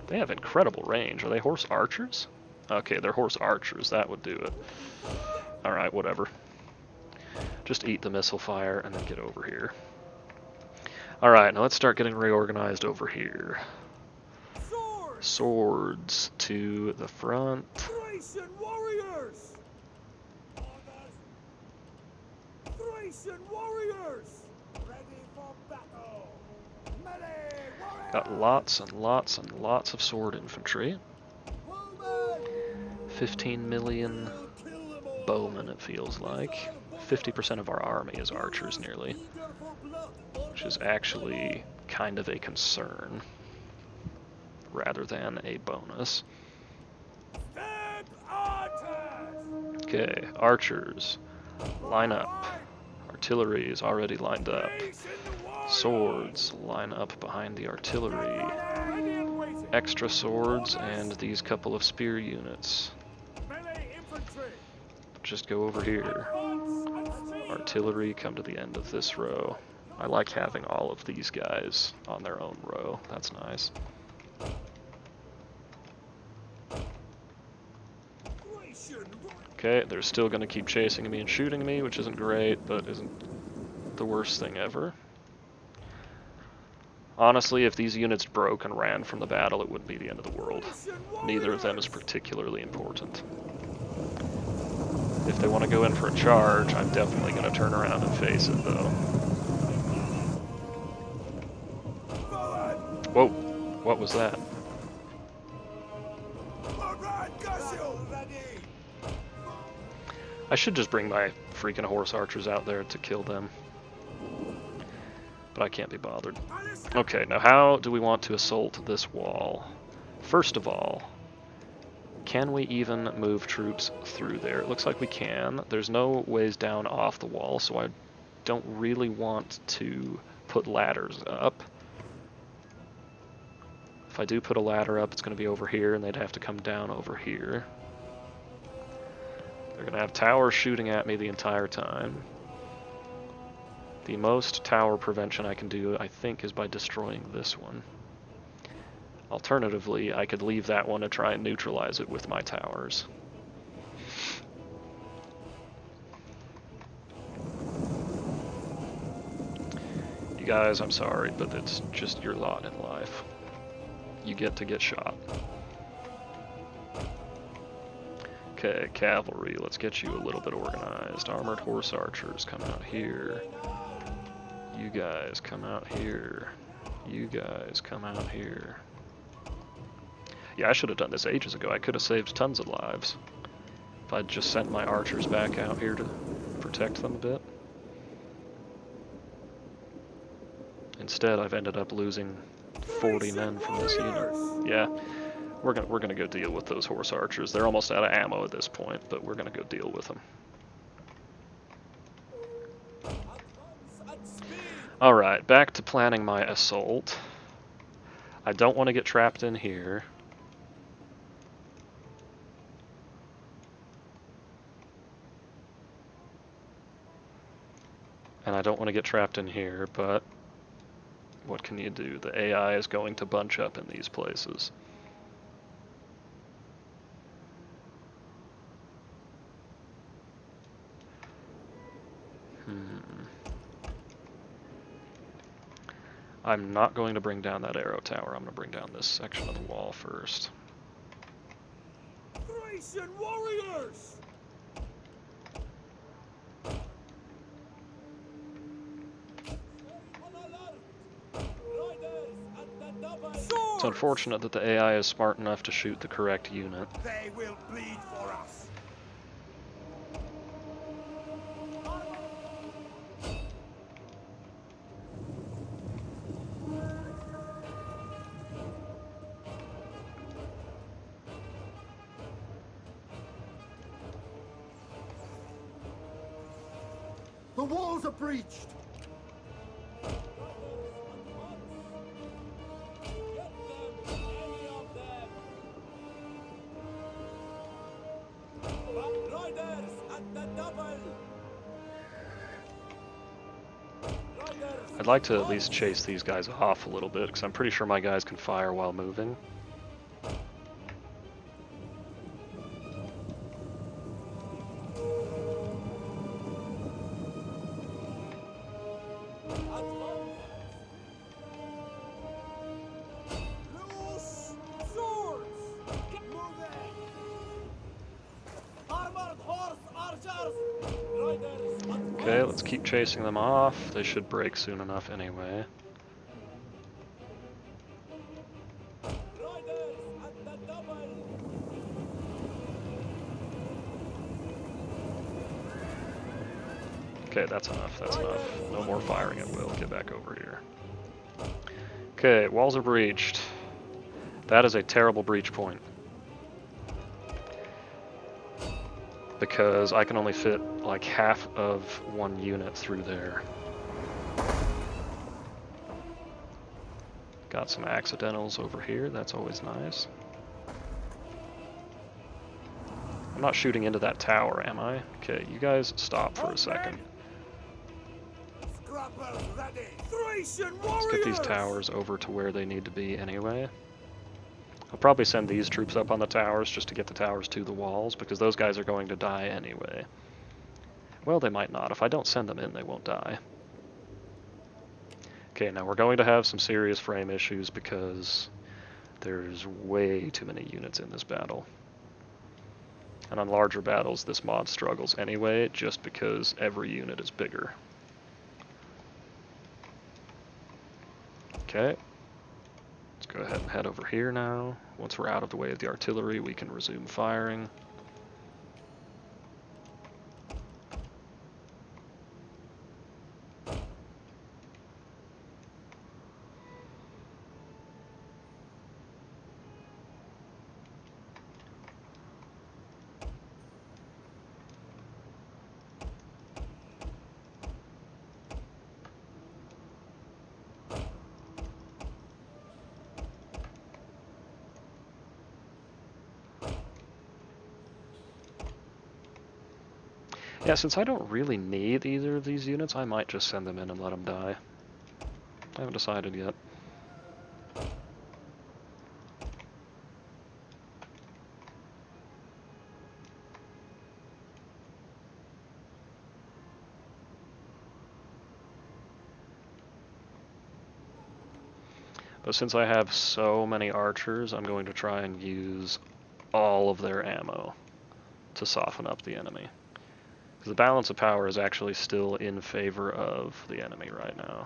They have incredible range. Are they horse archers? Okay, they're horse archers. That would do it. Alright, whatever. Just eat the missile fire and then get over here. Alright, now let's start getting reorganized over here. Swords to the front. Thracian warriors! Thracian warriors! Ready for battle! Melee warriors! Got lots and lots and lots of sword infantry. 15 million bowmen, it feels like. 50% of our army is archers, nearly. Which is actually kind of a concern, rather than a bonus. Okay, archers, line up. Artillery is already lined up. Swords line up behind the artillery. extra swords and these couple of spear units. Melee infantry. Just go over here. Artillery, come to the end of this row. I like having all of these guys on their own row. That's nice. Okay, they're still going to keep chasing me and shooting me, which isn't great, but isn't the worst thing ever. Honestly, if these units broke and ran from the battle, it wouldn't be the end of the world. Neither of them is particularly important. If they want to go in for a charge, I'm definitely going to turn around and face it, though. Whoa, what was that? I should just bring my freaking horse archers out there to kill them. But I can't be bothered. Okay, now how do we want to assault this wall? First of all, can we even move troops through there? It looks like we can. There's no ways down off the wall, so I don't really want to put ladders up. If I do put a ladder up, it's going to be over here, and they'd have to come down over here. They're going to have towers shooting at me the entire time. The most tower prevention I can do, I think, is by destroying this one. Alternatively, I could leave that one to try and neutralize it with my towers. You guys, I'm sorry, but it's just your lot in life. You get to get shot. Okay, cavalry, let's get you a little bit organized. Armored horse archers, come out here. You guys, come out here. You guys, come out here. Yeah, I should have done this ages ago. I could have saved tons of lives if I'd just sent my archers back out here to protect them a bit. Instead, I've ended up losing 40 men from this unit. Yeah, we're gonna go deal with those horse archers. They're almost out of ammo at this point, but we're gonna go deal with them. Alright, back to planning my assault. I don't want to get trapped in here. And I don't want to get trapped in here, but what can you do? The AI is going to bunch up in these places. I'm not going to bring down that arrow tower. I'm going to bring down this section of the wall first. Odryssian warriors! It's unfortunate that the AI is smart enough to shoot the correct unit. They will bleed for us. The walls are breached. I'd like to at least chase these guys off a little bit, because I'm pretty sure my guys can fire while moving. Okay, let's keep chasing them off. They should break soon enough anyway. Okay, that's enough, that's enough. No more firing at will. Get back over here. Okay, walls are breached. That is a terrible breach point. Because I can only fit like half of one unit through there. Got some accidentals over here, that's always nice. I'm not shooting into that tower, am I? Okay, you guys stop for a second. Scrappers ready! Thracian Let's warriors! get these towers over to where they need to be anyway. I'll probably send these troops up on the towers just to get the towers to the walls, because those guys are going to die anyway. Well, they might not. If I don't send them in, they won't die. Okay, now we're going to have some serious frame issues because there's way too many units in this battle. And on larger battles, this mod struggles anyway, just because every unit is bigger. Okay. Let's go ahead and head over here now. Once we're out of the way of the artillery, we can resume firing. Yeah, since I don't really need either of these units, I might just send them in and let them die. I haven't decided yet. But since I have so many archers, I'm going to try and use all of their ammo to soften up the enemy. Because the balance of power is actually still in favor of the enemy right now.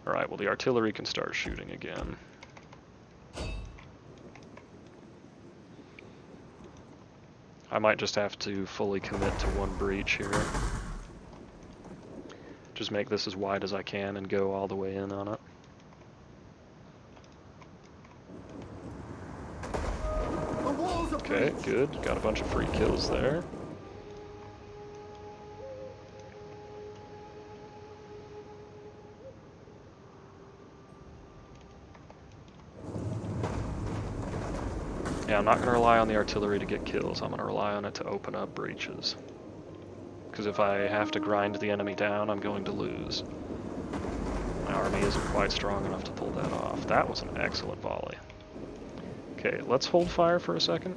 Alright, well the artillery can start shooting again. I might just have to fully commit to one breach here. Just make this as wide as I can and go all the way in on it. The walls are Okay, breached. good. Got a bunch of free kills there. Yeah, I'm not going to rely on the artillery to get kills. I'm going to rely on it to open up breaches. Because if I have to grind the enemy down, I'm going to lose. My army isn't quite strong enough to pull that off. That was an excellent volley. Okay, let's hold fire for a second.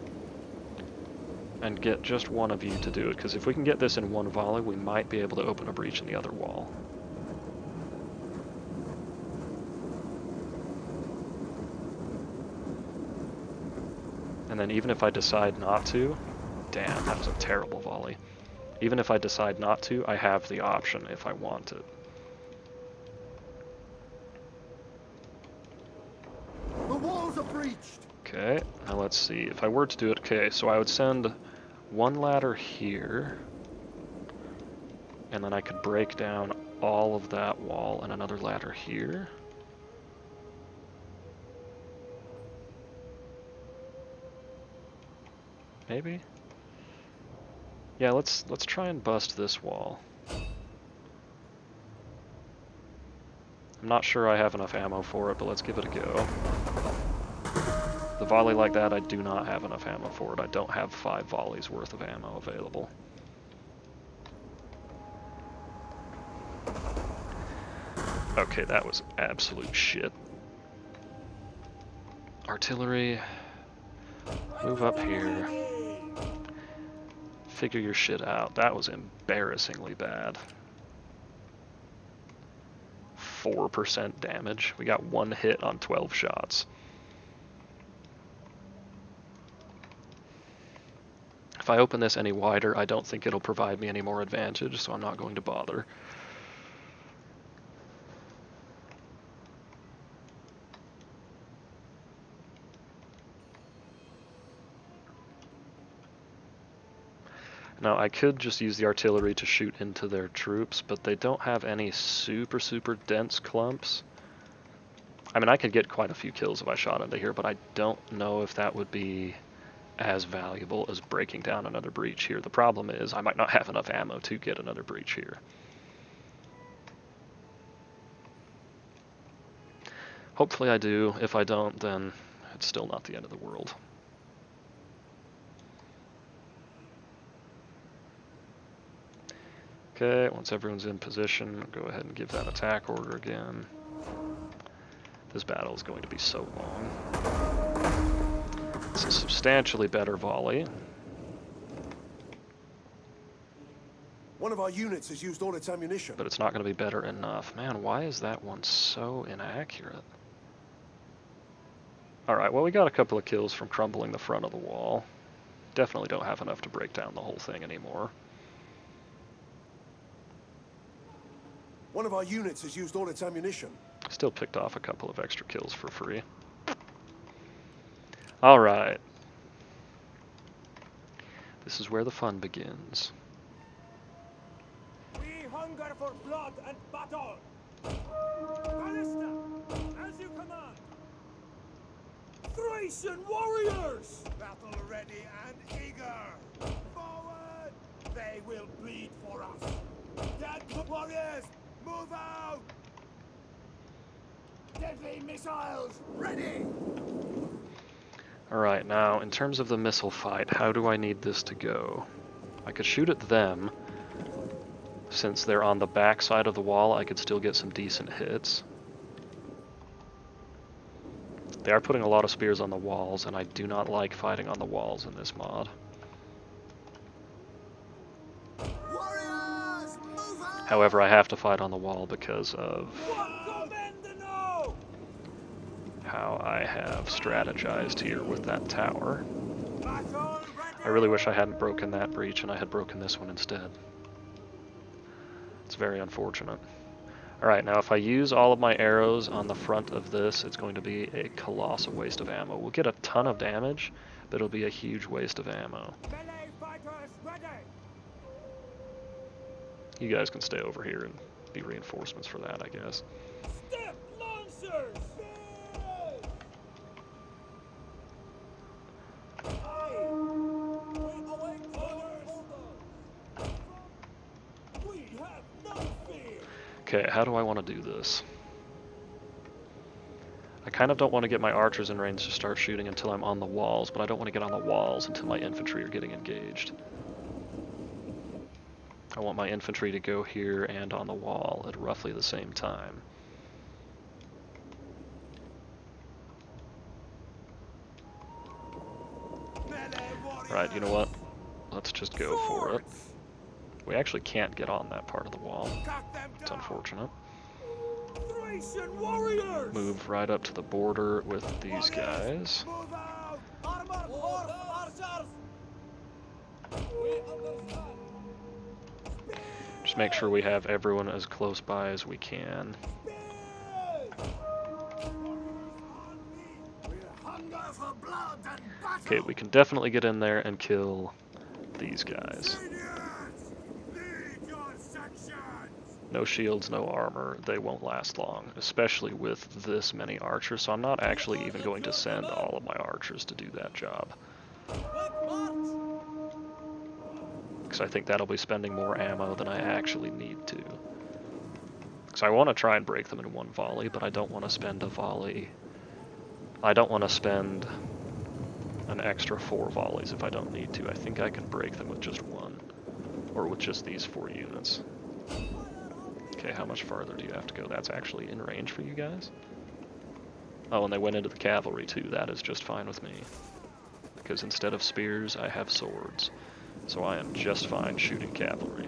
And get just one of you to do it, because if we can get this in one volley, we might be able to open a breach in the other wall. And then even if I decide not to, damn, that was a terrible volley. Even if I decide not to, I have the option if I want it. The walls are breached. Okay, now let's see. If I were to do it, okay, so I would send one ladder here, and then I could break down all of that wall and another ladder here. Maybe? Yeah, let's try and bust this wall. I'm not sure I have enough ammo for it, but let's give it a go. The volley like that, I do not have enough ammo for it. I don't have 5 volleys worth of ammo available. Okay, that was absolute shit. Artillery, move up here. Figure your shit out. That was embarrassingly bad. 4% damage. We got 1 hit on 12 shots. If I open this any wider, I don't think it'll provide me any more advantage, so I'm not going to bother. Now, I could just use the artillery to shoot into their troops, but they don't have any super dense clumps. I mean, I could get quite a few kills if I shot into here, but I don't know if that would be as valuable as breaking down another breach here. The problem is I might not have enough ammo to get another breach here. Hopefully I do. If I don't, then it's still not the end of the world. Okay, once everyone's in position, go ahead and give that attack order again. This battle is going to be so long. It's a substantially better volley. One of our units has used all its ammunition. But it's not going to be better enough. Man, why is that one so inaccurate? Alright, well we got a couple of kills from crumbling the front of the wall. Definitely don't have enough to break down the whole thing anymore. One of our units has used all its ammunition. Still picked off a couple of extra kills for free. Alright. This is where the fun begins. We hunger for blood and battle. Ballista, as you command. Thracian warriors! Battle ready and eager. Forward! They will bleed for us. Dead warriors, move out! Deadly missiles, ready! Alright, now in terms of the missile fight, how do I need this to go? I could shoot at them. Since they're on the back side of the wall, I could still get some decent hits. They are putting a lot of spears on the walls, and I do not like fighting on the walls in this mod. Warriors, move out! However, I have to fight on the wall because of how I have strategized here with that tower. I really wish I hadn't broken that breach and I had broken this one instead. It's very unfortunate. Alright, now if I use all of my arrows on the front of this, it's going to be a colossal waste of ammo. We'll get a ton of damage, but it'll be a huge waste of ammo. Melee fighters ready! You guys can stay over here and be reinforcements for that, I guess. Step lancers! We have no fear! Okay, how do I want to do this? I kind of don't want to get my archers in range to start shooting until I'm on the walls, but I don't want to get on the walls until my infantry are getting engaged. I want my infantry to go here and on the wall at roughly the same time. Right, you know what? Let's just go for it. We actually can't get on that part of the wall. It's unfortunate. Thracian warriors! Move right up to the border with these guys. Move out! Armor, horse, archers! We understand. Just make sure we have everyone as close by as we can. Okay, we can definitely get in there and kill these guys. No shields, no armor, they won't last long, especially with this many archers, so I'm not actually even going to send all of my archers to do that job. Because I think that'll be spending more ammo than I actually need to. Because I want to try and break them in one volley, but I don't want to spend a volley. I don't want to spend an extra 4 volleys if I don't need to. I think I can break them with just one, or with just these 4 units. Okay, how much farther do you have to go? That's actually in range for you guys? Oh, and they went into the cavalry too. That is just fine with me. Because instead of spears, I have swords. So I am just fine shooting cavalry.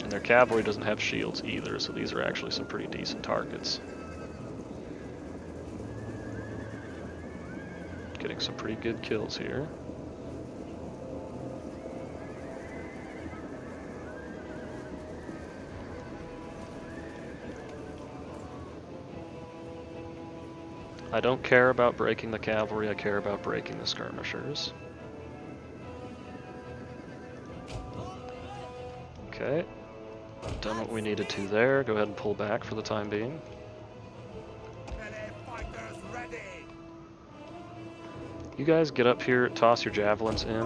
And their cavalry doesn't have shields either, so these are actually some pretty decent targets. Getting some pretty good kills here. I don't care about breaking the cavalry, I care about breaking the skirmishers. Okay. Done what we needed to there. Go ahead and pull back for the time being. You guys get up here, toss your javelins in.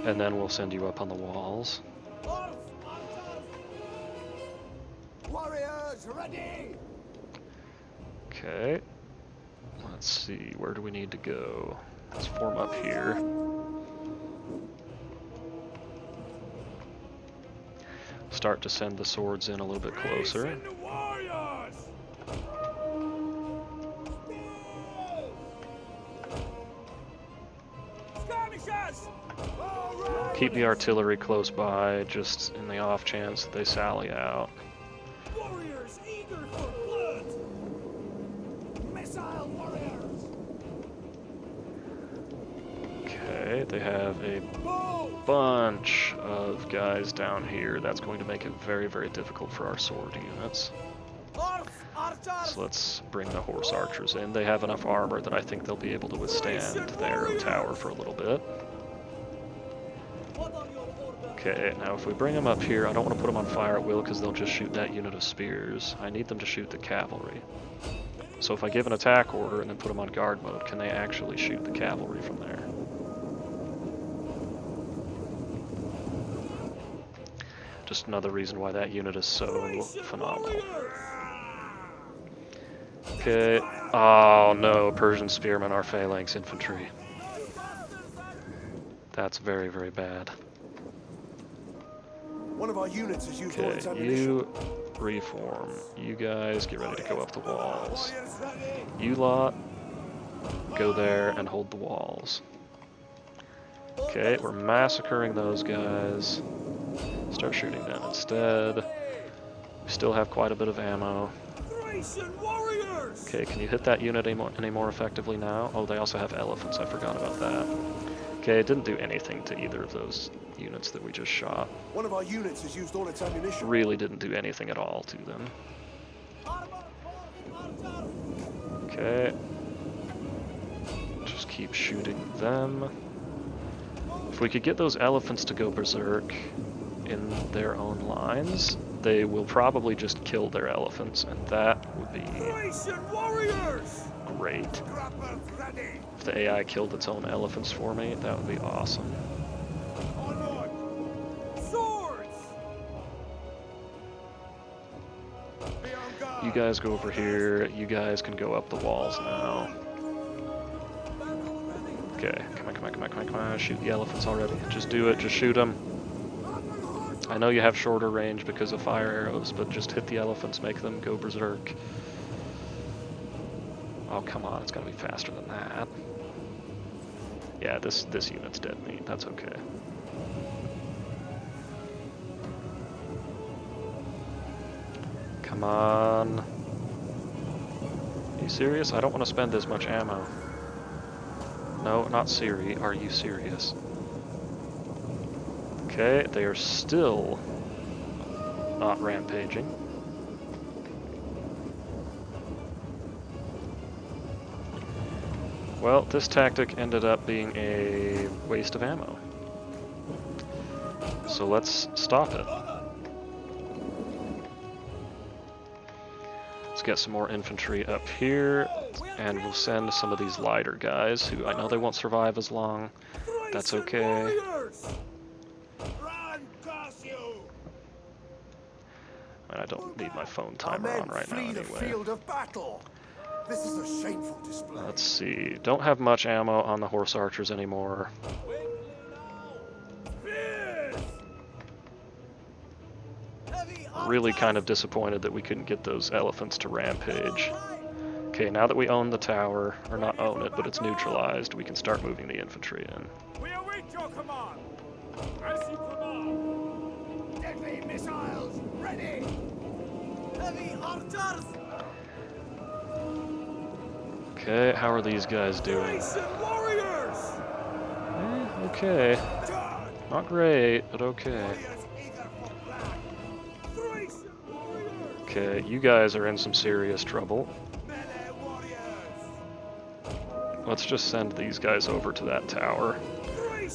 And then we'll send you up on the walls. Warriors, ready! Okay. Let's see, where do we need to go? Let's form up here. Start to send the swords in a little bit closer. Send the warriors! Skirmishers! All right! Keep the artillery close by, just in the off chance that they sally out. Warriors eager for blood! Missile warriors! Okay, they have a Bow! bunch of guys down here. That's going to make it very, very difficult for our sword units. Horse archers! So let's bring the horse archers in. They have enough armor that I think they'll be able to withstand the arrow tower for a little bit. What are your orders? Okay, now if we bring them up here, I don't want to put them on fire at will because they'll just shoot that unit of spears. I need them to shoot the cavalry. So if I give an attack order and then put them on guard mode, can they actually shoot the cavalry from there? Just another reason why that unit is so phenomenal. Okay. Oh no, Persian spearmen are phalanx infantry. That's very, very bad. One of our units has used all its Okay, ammunition. you reform. You guys get ready to go up the walls. You lot, go there and hold the walls. Okay, we're massacring those guys. Start shooting them instead. We still have quite a bit of ammo. Okay, can you hit that unit any more effectively now? Oh, they also have elephants, I forgot about that. Okay, it didn't do anything to either of those units that we just shot. One of our units has used all its ammunition. Really didn't do anything at all to them. Okay. Just keep shooting them. If we could get those elephants to go berserk in their own lines, they will probably just kill their elephants, and that would be great. Grapples ready! If the AI killed its own elephants for me, that would be awesome. Onward! Swords! Be on guard! You guys go over here, you guys can go up the walls now. Okay, come on, shoot the elephants already. Just do it, just shoot them. I know you have shorter range because of fire arrows, but just hit the elephants, make them go berserk. Oh, come on, it's gotta be faster than that. Yeah, this unit's dead meat, that's okay. Come on. Are you serious? I don't want to spend this much ammo. No, not Siri. Are you serious? Okay, they are still not rampaging. Well, this tactic ended up being a waste of ammo. So let's stop it. Let's get some more infantry up here, and we'll send some of these lighter guys who I know they won't survive as long. That's okay. Run, curse you! And I don't need my phone Our timer men on right now flee the anyway. field of battle. This is a shameful display. Let's see. Don't have much ammo on the horse archers anymore. Really kind of disappointed that we couldn't get those elephants to rampage. Okay, now that we own the tower, or not own it, but it's neutralized, we can start moving the infantry in. We await your command! As you command! Deadly missiles, ready! Heavy archers! Okay, how are these guys doing? Warriors! Okay. Not great, but okay. Okay, you guys are in some serious trouble. Let's just send these guys over to that tower.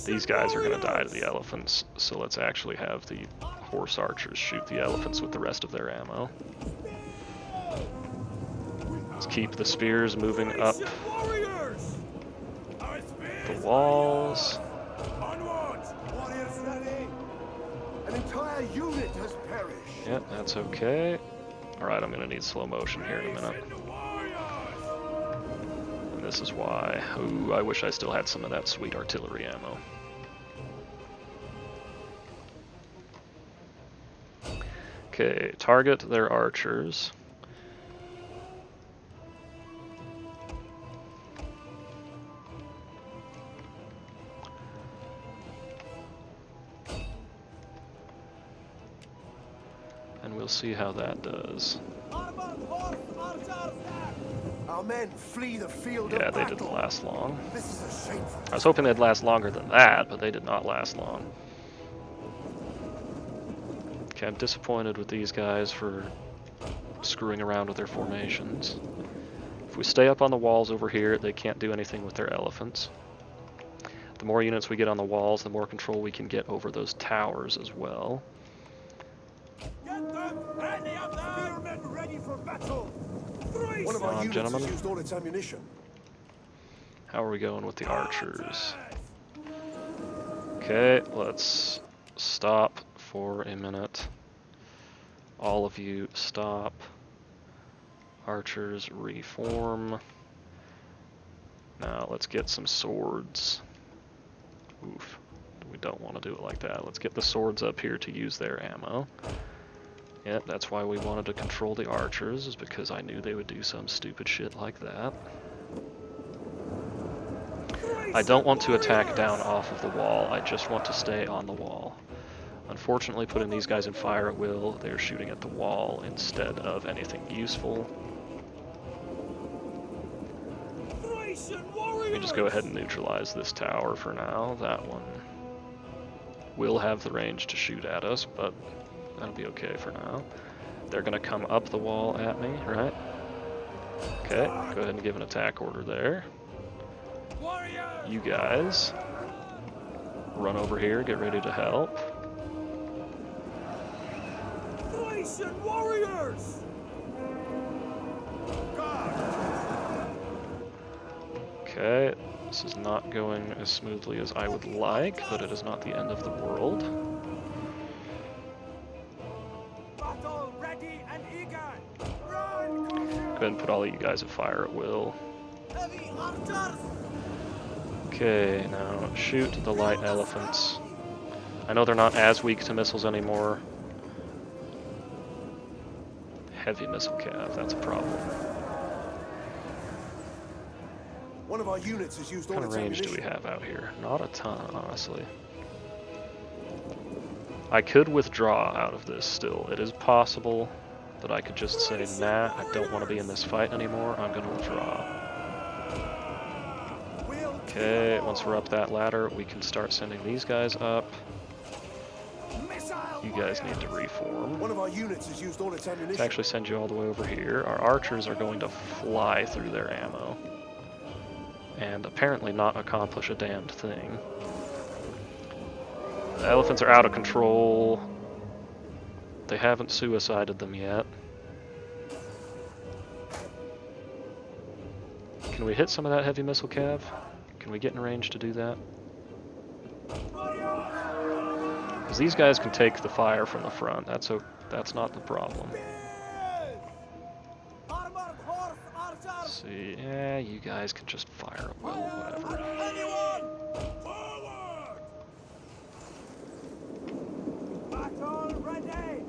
These guys are going to die to the elephants, so let's actually have the horse archers shoot the elephants with the rest of their ammo. Let's keep the spears moving up the walls. An entire unit has perished. Yeah, that's okay. Alright, I'm gonna need slow motion here in a minute. And this is why. Ooh, I wish I still had some of that sweet artillery ammo. Okay, target their archers. And we'll see how that does. Our men flee the field Yeah, of they battle. didn't last long. This is a shameful. I was hoping they'd last longer than that, but they did not last long. Okay, I'm disappointed with these guys for screwing around with their formations. If we stay up on the walls over here, they can't do anything with their elephants. The more units we get on the walls, the more control we can get over those towers as well. Get them! Ready up there! Spearmen ready for battle! One of our units gentlemen. has used all its ammunition. How are we going with the archers? Okay, let's stop for a minute. All of you stop. Archers reform. Now let's get some swords. Oof. We don't want to do it like that. Let's get the swords up here to use their ammo. Yep, that's why we wanted to control the archers, is because I knew they would do some stupid shit like that. I don't want to attack down off of the wall, I just want to stay on the wall. Unfortunately, putting these guys in fire at will, they're shooting at the wall instead of anything useful. Let me just go ahead and neutralize this tower for now. That one will have the range to shoot at us, but that'll be okay for now. They're gonna come up the wall at me, right? Okay, go ahead and give an attack order there. You guys, run over here, get ready to help. Odryssian warriors! Okay, this is not going as smoothly as I would like, but it is not the end of the world. Battle ready and eager! Run! Go ahead and put all of you guys at fire at will. Heavy archers! Okay, now shoot the light elephants. I know they're not as weak to missiles anymore. Heavy missile cav, that's a problem. One of our units has used What all kind of its range do ammunition. we have out here? Not a ton, honestly. I could withdraw out of this still. It is possible that I could just say, nah, I don't want to be in this fight anymore, I'm going to withdraw. Okay, once we're up that ladder, we can start sending these guys up. You guys need to reform. One of our units has used all its ammunition. Let's actually send you all the way over here. Our archers are going to fly through their ammo. And apparently not accomplish a damned thing. The elephants are out of control. They haven't suicided them yet. Can we hit some of that heavy missile cav? Can we get in range to do that? Because these guys can take the fire from the front. That's not the problem. Armored horse archers! Let's see, yeah, you guys can just fire at will, whatever. Anyone! Forward! Battle ready!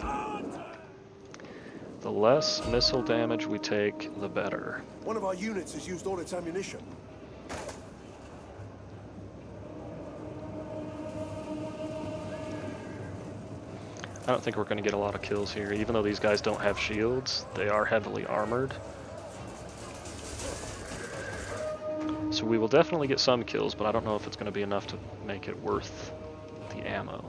On! The less missile damage we take, the better. One of our units has used all its ammunition. I don't think we're going to get a lot of kills here. Even though these guys don't have shields, they are heavily armored. So we will definitely get some kills, but I don't know if it's going to be enough to make it worth the ammo.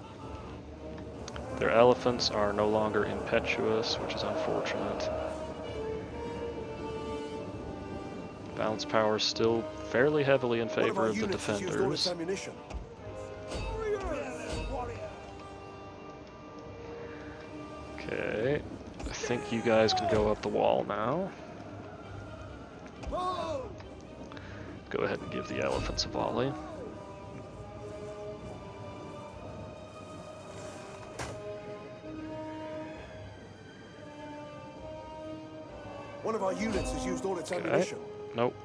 Their elephants are no longer impetuous, which is unfortunate. Balance power is still fairly heavily in favor of the defenders. Ammunition. Okay, I think you guys can go up the wall now. Go ahead and give the elephants a volley. One of our units has used all its ammunition. Nope.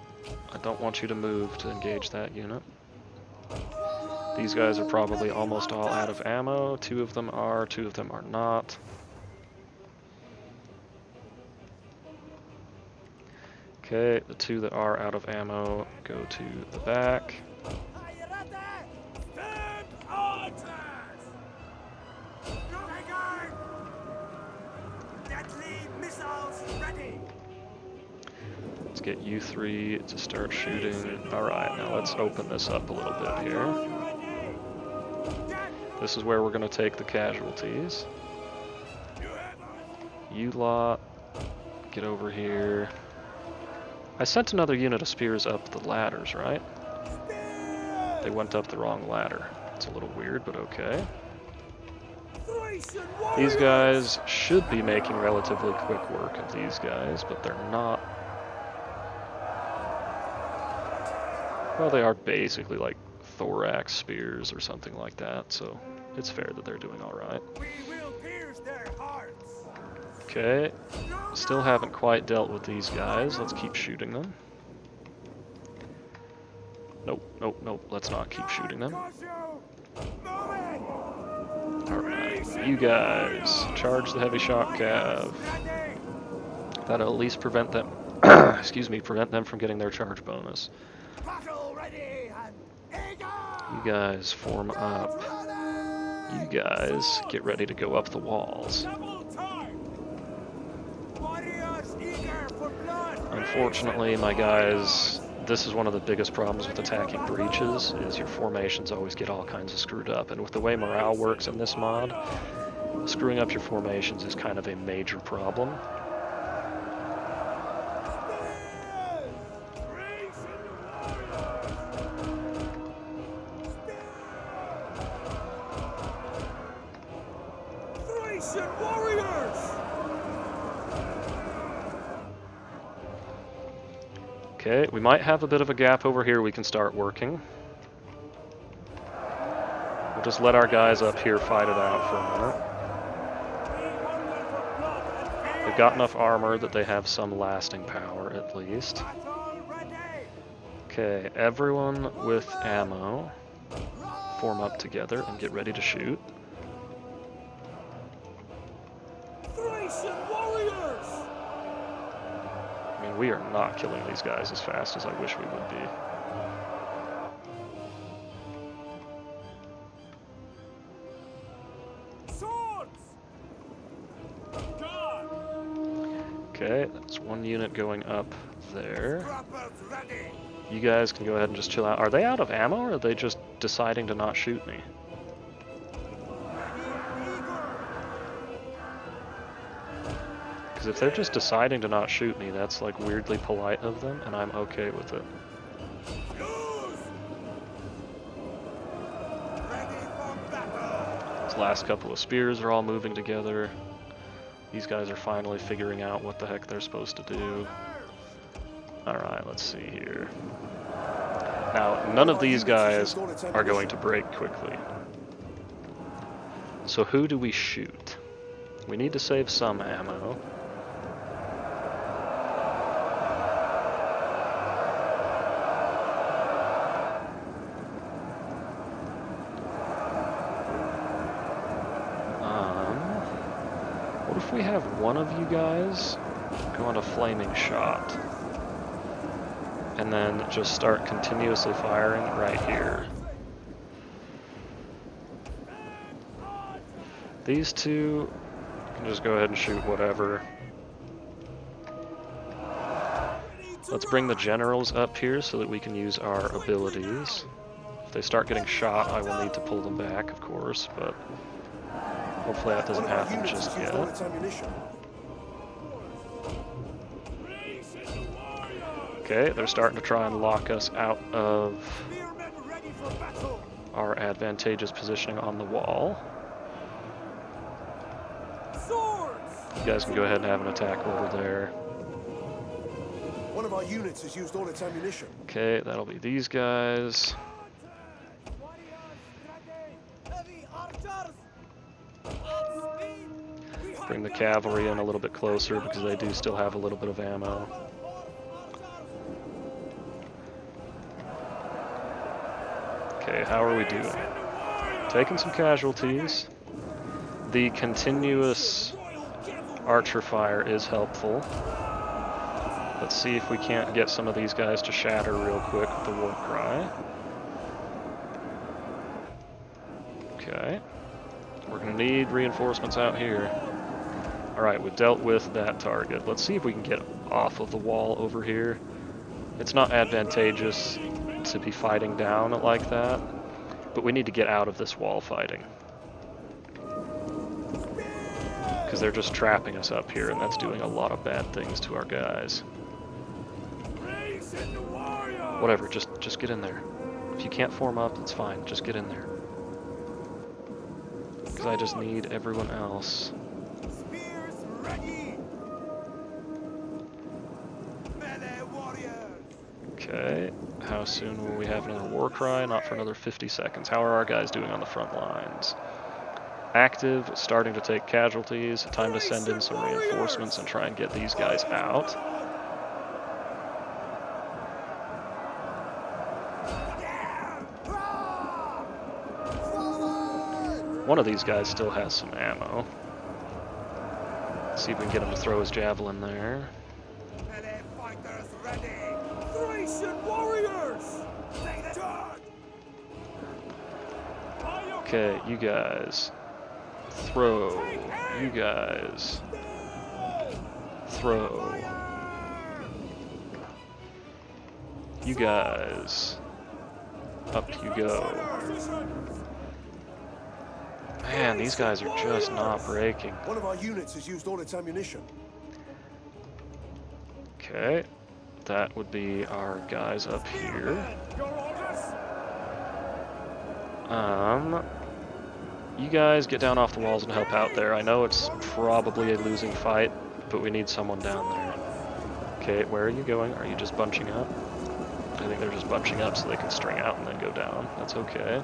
I don't want you to move to engage that unit. These guys are probably almost all out of ammo. 2 of them are, 2 of them are not. Okay, the 2 that are out of ammo go to the back. Stand archers! Deadly missiles ready! Let's get you 3 to start shooting. Alright, now let's open this up a little bit here. This is where we're going to take the casualties. You lot, get over here. I sent another unit of spears up the ladders, right? They went up the wrong ladder. It's a little weird, but okay. These guys should be making relatively quick work of these guys, but they're not. Well, they are basically like thorax spears or something like that, so it's fair that they're doing alright. Okay, still haven't quite dealt with these guys. Let's keep shooting them. Nope, nope, nope, let's not keep shooting them. Alright, you guys, charge the heavy shock cav. That'll at least prevent them, excuse me, prevent them from getting their charge bonus. You guys form up. You guys get ready to go up the walls. Unfortunately, my guys, this is one of the biggest problems with attacking breaches, is your formations always get all kinds of screwed up. And with the way morale works in this mod, screwing up your formations is kind of a major problem. Okay, we might have a bit of a gap over here we can start working. We'll just let our guys up here fight it out for a minute. They've got enough armor that they have some lasting power, at least. Okay, everyone with ammo, form up together and get ready to shoot. I mean, we are not killing these guys as fast as I wish we would be. Okay, that's one unit going up there. You guys can go ahead and just chill out. Are they out of ammo, or are they just deciding to not shoot me? Because if they're just deciding to not shoot me, that's like weirdly polite of them, and I'm okay with it. These last couple of spears are all moving together. These guys are finally figuring out what the heck they're supposed to do. Alright, let's see here. Now, none of these guys are going to break quickly. So who do we shoot? We need to save some ammo. What if we have one of you guys go on a flaming shot and then just start continuously firing right here? These two can just go ahead and shoot whatever. Let's bring the generals up here so that we can use our abilities. If they start getting shot, I will need to pull them back, of course, but hopefully that doesn't happen just yet. Okay, they're starting to try and lock us out of our advantageous positioning on the wall. You guys can go ahead and have an attack order there. One of our units has used all its ammunition. Okay, that'll be these guys. Bring the cavalry in a little bit closer because they do still have a little bit of ammo. Okay, how are we doing? Taking some casualties. The continuous archer fire is helpful. Let's see if we can't get some of these guys to shatter real quick with the war cry. Okay. We're going to need reinforcements out here. Alright, we dealt with that target. Let's see if we can get off of the wall over here. It's not advantageous to be fighting down it like that, but we need to get out of this wall fighting. Because they're just trapping us up here, and that's doing a lot of bad things to our guys. Whatever, just get in there. If you can't form up, it's fine. Just get in there. Because I just need everyone else. Spears ready. Melee warriors. Okay, how soon will we have another war cry? Not for another 50 seconds. How are our guys doing on the front lines? Active, starting to take casualties. Time to send in some reinforcements and try and get these guys out. One of these guys still has some ammo. Let's see if we can get him to throw his javelin there. Melee fighters ready. Odryssian warriors. Take the charge. Okay, you guys. Throw. You guys. Throw. You guys. Up you go. Man, these guys are just not breaking. One of our units has used all its ammunition. Okay, that would be our guys up here. You guys get down off the walls and help out there. I know it's probably a losing fight, but we need someone down there. Okay, where are you going? Are you just bunching up? I think they're just bunching up so they can string out and then go down. That's okay.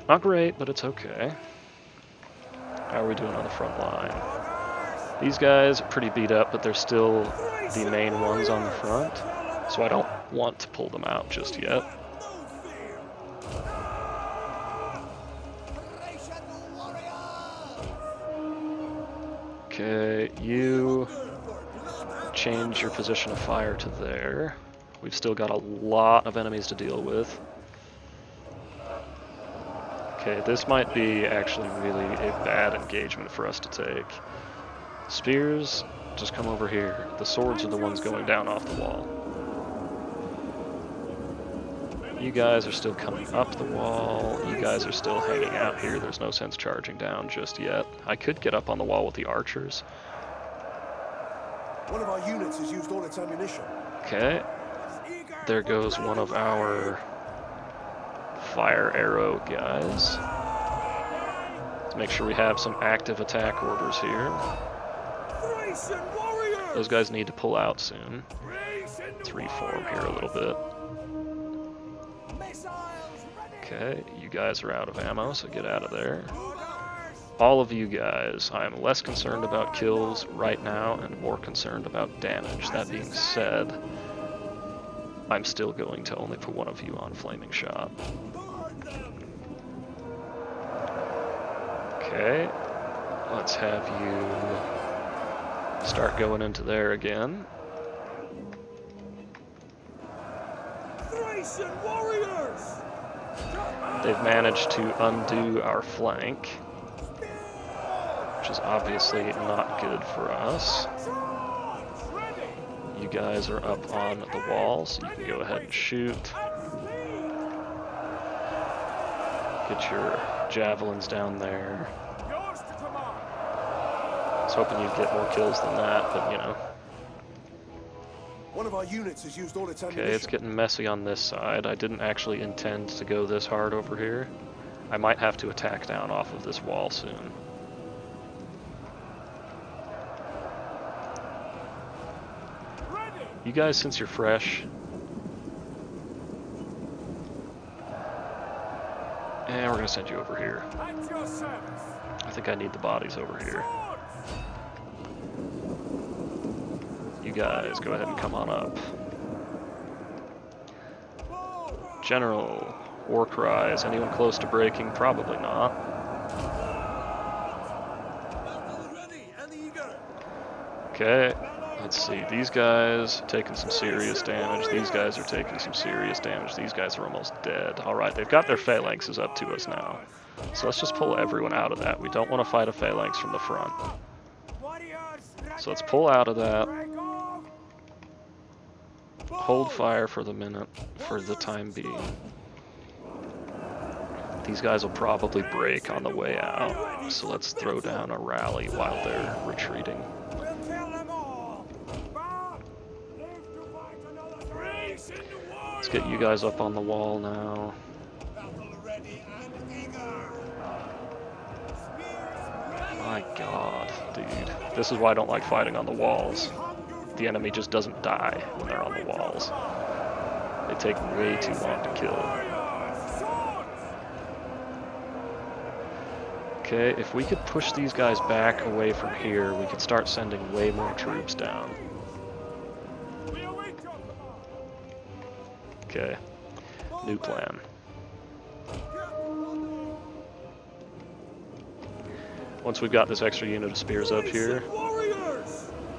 Not great, but it's okay. How are we doing on the front line? These guys are pretty beat up, but they're still the main ones on the front, so I don't want to pull them out just yet. Okay, you change your position of fire to there. We've still got a lot of enemies to deal with. Okay, this might be actually really a bad engagement for us to take. Spears, just come over here. The swords are the ones going down off the wall. You guys are still coming up the wall. You guys are still hanging out here. There's no sense charging down just yet. I could get up on the wall with the archers. One of our units has used all its ammunition. Okay. There goes one of our fire arrow guys. Let's make sure we have some active attack orders here. Those guys need to pull out soon. Let's reform here a little bit. Okay, you guys are out of ammo, so get out of there. All of you guys, I'm less concerned about kills right now and more concerned about damage. That being said, I'm still going to only put one of you on Flaming Shot. Okay, let's have you start going into there again. They've managed to undo our flank, which is obviously not good for us. You guys are up on the wall, so you can go ahead and shoot. Get your javelins down there. I was hoping you'd get more kills than that, but you know. One of our units has used all its ammunition. Okay, it's getting messy on this side. I didn't actually intend to go this hard over here. I might have to attack down off of this wall soon. You guys, since you're fresh, And we're gonna send you over here. At your service. I think I need the bodies over here. You guys, go ahead and come on up. General, war cries. Anyone close to breaking? Probably not. Okay, let's see. These guys are taking some serious damage. These guys are taking some serious damage. These guys are almost dead. Alright, they've got their phalanxes up to us now. So let's just pull everyone out of that. We don't want to fight a phalanx from the front. So let's pull out of that. Hold fire for the minute, for the time being. These guys will probably break on the way out, so let's throw down a rally while they're retreating. Let's get you guys up on the wall now. My god, dude. This is why I don't like fighting on the walls. The enemy just doesn't die when they're on the walls. They take way too long to kill. Okay, if we could push these guys back away from here, we could start sending way more troops down. Okay, new plan. Once we've got this extra unit of spears up here,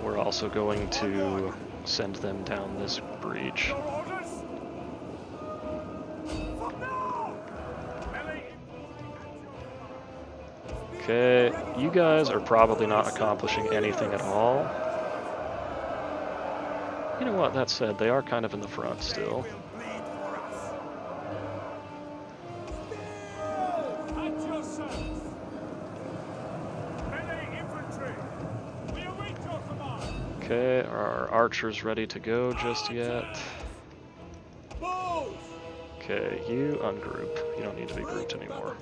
we're also going to send them down this breach. Okay, you guys are probably not accomplishing anything at all. You know what, that said, they are kind of in the front still. Okay, are our archers ready to go just yet? Okay, you ungroup. You don't need to be grouped anymore.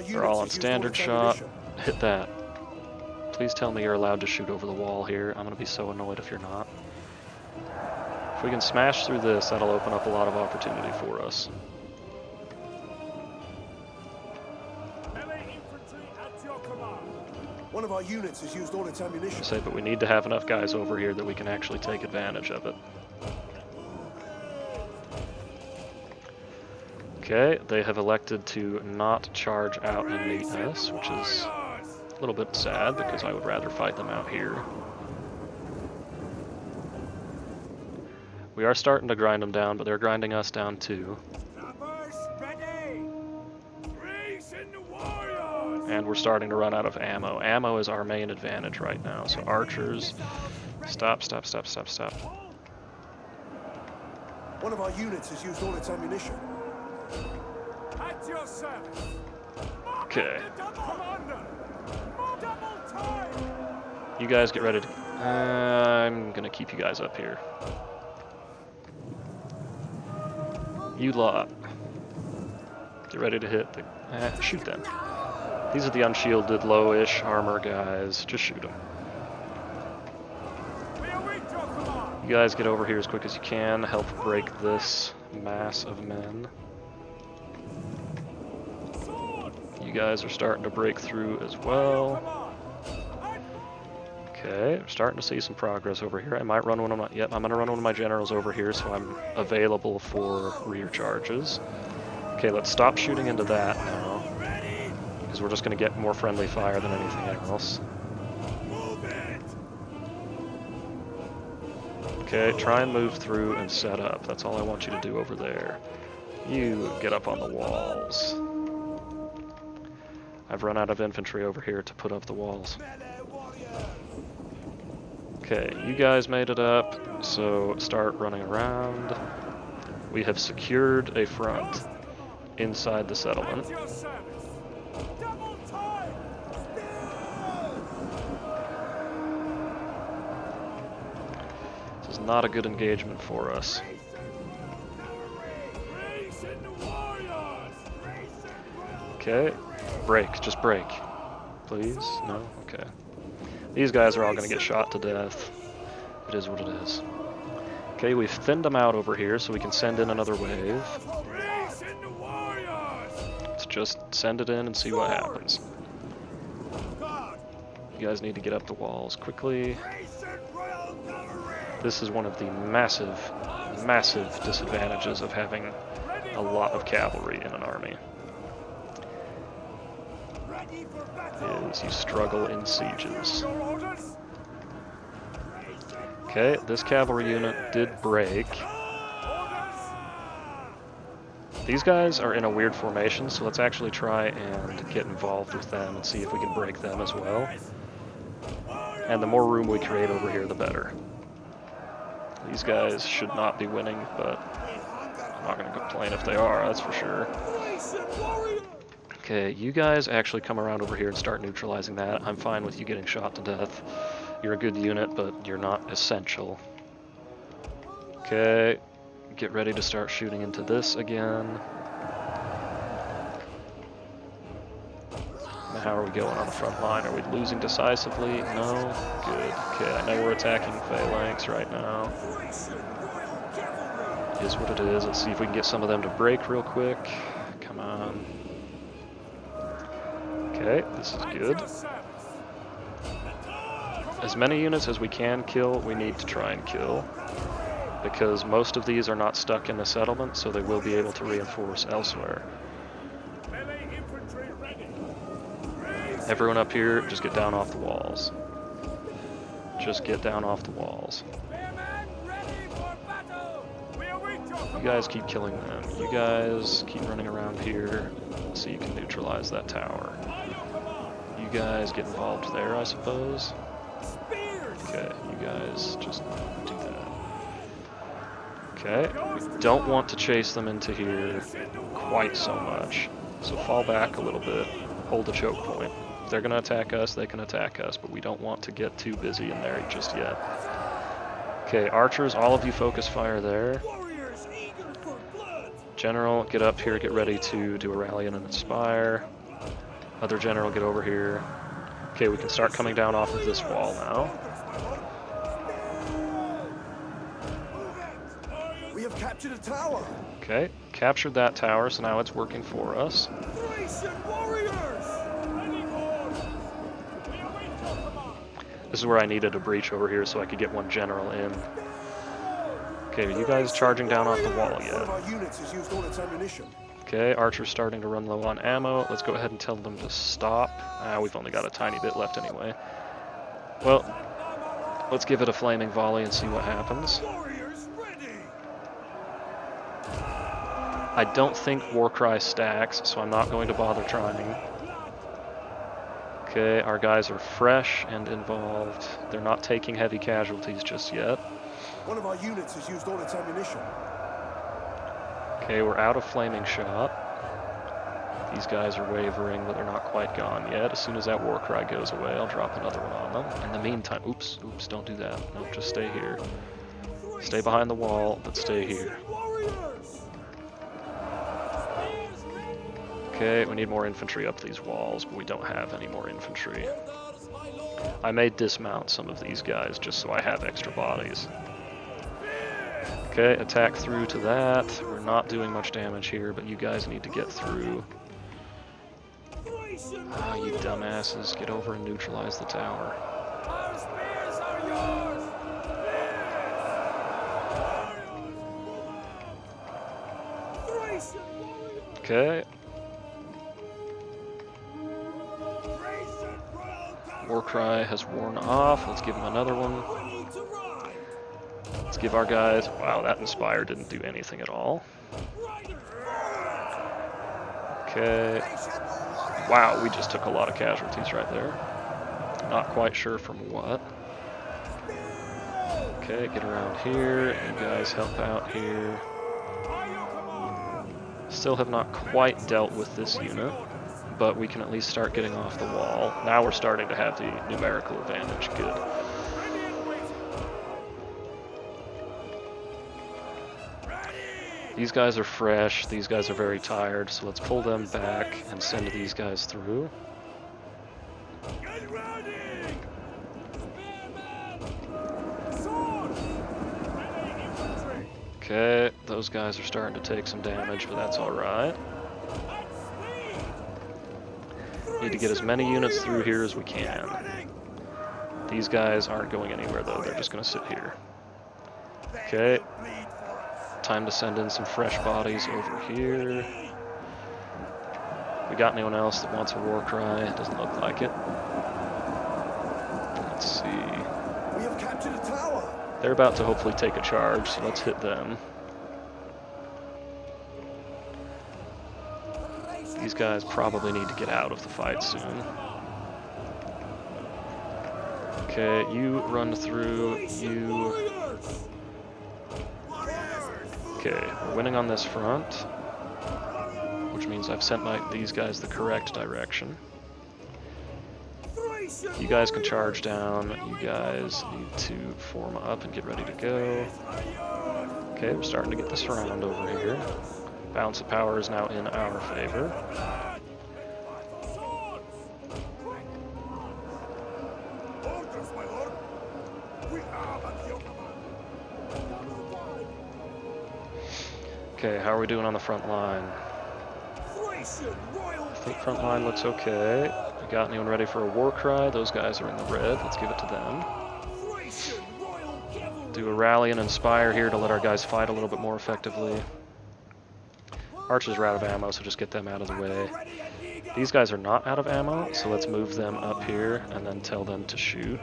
They're all on standard shot. Hit that. Please tell me you're allowed to shoot over the wall here. I'm gonna be so annoyed if you're not. If we can smash through this, that'll open up a lot of opportunity for us. One of our units has used all its ammunition. Say, but we need to have enough guys over here that we can actually take advantage of it. Okay, they have elected to not charge out and meet us, which is a little bit sad because I would rather fight them out here. We are starting to grind them down, but they're grinding us down too. And we're starting to run out of ammo. Ammo is our main advantage right now. So archers, stop. One of our units has used all its ammunition. At your service. Okay. You guys get ready to... I'm gonna keep you guys up here. You lot. Get ready to hit the... shoot them. These are the unshielded, low-ish armor guys. Just shoot them. You guys get over here as quick as you can. Help break this mass of men. You guys are starting to break through as well. Okay, I'm starting to see some progress over here. I might run one of my... Yep, I'm going to run one of my generals over here so I'm available for rear charges. Okay, let's stop shooting into that now, because we're just going to get more friendly fire than anything else. Okay, try and move through and set up. That's all I want you to do over there. You get up on the walls. I've run out of infantry over here to put up the walls. Okay, you guys made it up, so start running around. We have secured a front inside the settlement. This is not a good engagement for us. Okay, break, just break. Please? No? Okay. These guys are all going to get shot to death. It is what it is. Okay, we've thinned them out over here so we can send in another wave. Just send it in and see what happens. Guard! You guys need to get up the walls quickly. Odryssian Royal Cavalry! This is one of the massive, massive disadvantages of having a lot of cavalry in an army. Ready for battle! Is you struggle in sieges. Your orders? Okay, this cavalry unit did break. These guys are in a weird formation, so let's actually try and get involved with them and see if we can break them as well. And the more room we create over here, the better. These guys should not be winning, but I'm not going to complain if they are, that's for sure. Okay, you guys actually come around over here and start neutralizing that. I'm fine with you getting shot to death. You're a good unit, but you're not essential. Okay, get ready to start shooting into this again. Now, how are we going on the front line? Are we losing decisively? No? Good. Okay, I know we're attacking phalanx right now. It is what it is. Let's see if we can get some of them to break real quick. Come on. Okay, this is good. As many units as we can kill, we need to try and kill, because most of these are not stuck in the settlement, so they will be able to reinforce elsewhere. Everyone up here, just get down off the walls. Just get down off the walls. You guys keep killing them. You guys keep running around here so you can neutralize that tower. You guys get involved there, I suppose. Okay, you guys just do that. Okay, we don't want to chase them into here quite so much. So fall back a little bit, hold the choke point. If they're going to attack us, they can attack us, but we don't want to get too busy in there just yet. Okay, archers, all of you focus fire there. General, get up here, get ready to do a rally and an inspire. Other general, get over here. Okay, we can start coming down off of this wall now. We have captured a tower. Okay, captured that tower, so now it's working for us. This is where I needed a breach over here so I could get one general in. Okay, are you guys charging down off the wall yet? One of our units has used all its ammunition. Okay, archer's starting to run low on ammo. Let's go ahead and tell them to stop. We've only got a tiny bit left anyway. Well, let's give it a flaming volley and see what happens. I don't think Warcry stacks, so I'm not going to bother trying. Okay, our guys are fresh and involved. They're not taking heavy casualties just yet. One of our units has used all its ammunition. Okay, we're out of flaming shot. These guys are wavering, but they're not quite gone yet. As soon as that Warcry goes away, I'll drop another one on them. In the meantime, oops, don't do that. No, just stay here. Stay behind the wall, but stay here. Okay, we need more infantry up these walls, but we don't have any more infantry. I may dismount some of these guys just so I have extra bodies. Okay, attack through to that. We're not doing much damage here, but you guys need to get through. Ah, you dumbasses, get over and neutralize the tower. Okay. Warcry has worn off. Let's give him another one. Let's give our guys... Wow, that Inspire didn't do anything at all. Okay. Wow, we just took a lot of casualties right there. Not quite sure from what. Okay, get around here. You guys help out here. Still have not quite dealt with this unit, but we can at least start getting off the wall. Now we're starting to have the numerical advantage. Good. These guys are fresh, these guys are very tired, so let's pull them back and send these guys through. Okay, those guys are starting to take some damage, but that's alright. Need to get as many units through here as we can. These guys aren't going anywhere though, they're just going to sit here. Okay, time to send in some fresh bodies over here. We got anyone else that wants a war cry? Doesn't look like it. Let's see. We have captured a tower. They're about to hopefully take a charge, so let's hit them. These guys probably need to get out of the fight soon. Okay, you run through, you... Okay, we're winning on this front, which means I've sent these guys the correct direction. You guys can charge down, you guys need to form up and get ready to go. Okay, we're starting to get this round over here. Balance of power is now in our favor. Okay, how are we doing on the front line? I think front line looks okay. We got anyone ready for a war cry? Those guys are in the red. Let's give it to them. Do a rally and inspire here to let our guys fight a little bit more effectively. Archers are out of ammo, so just get them out of the way. These guys are not out of ammo, so let's move them up here and then tell them to shoot.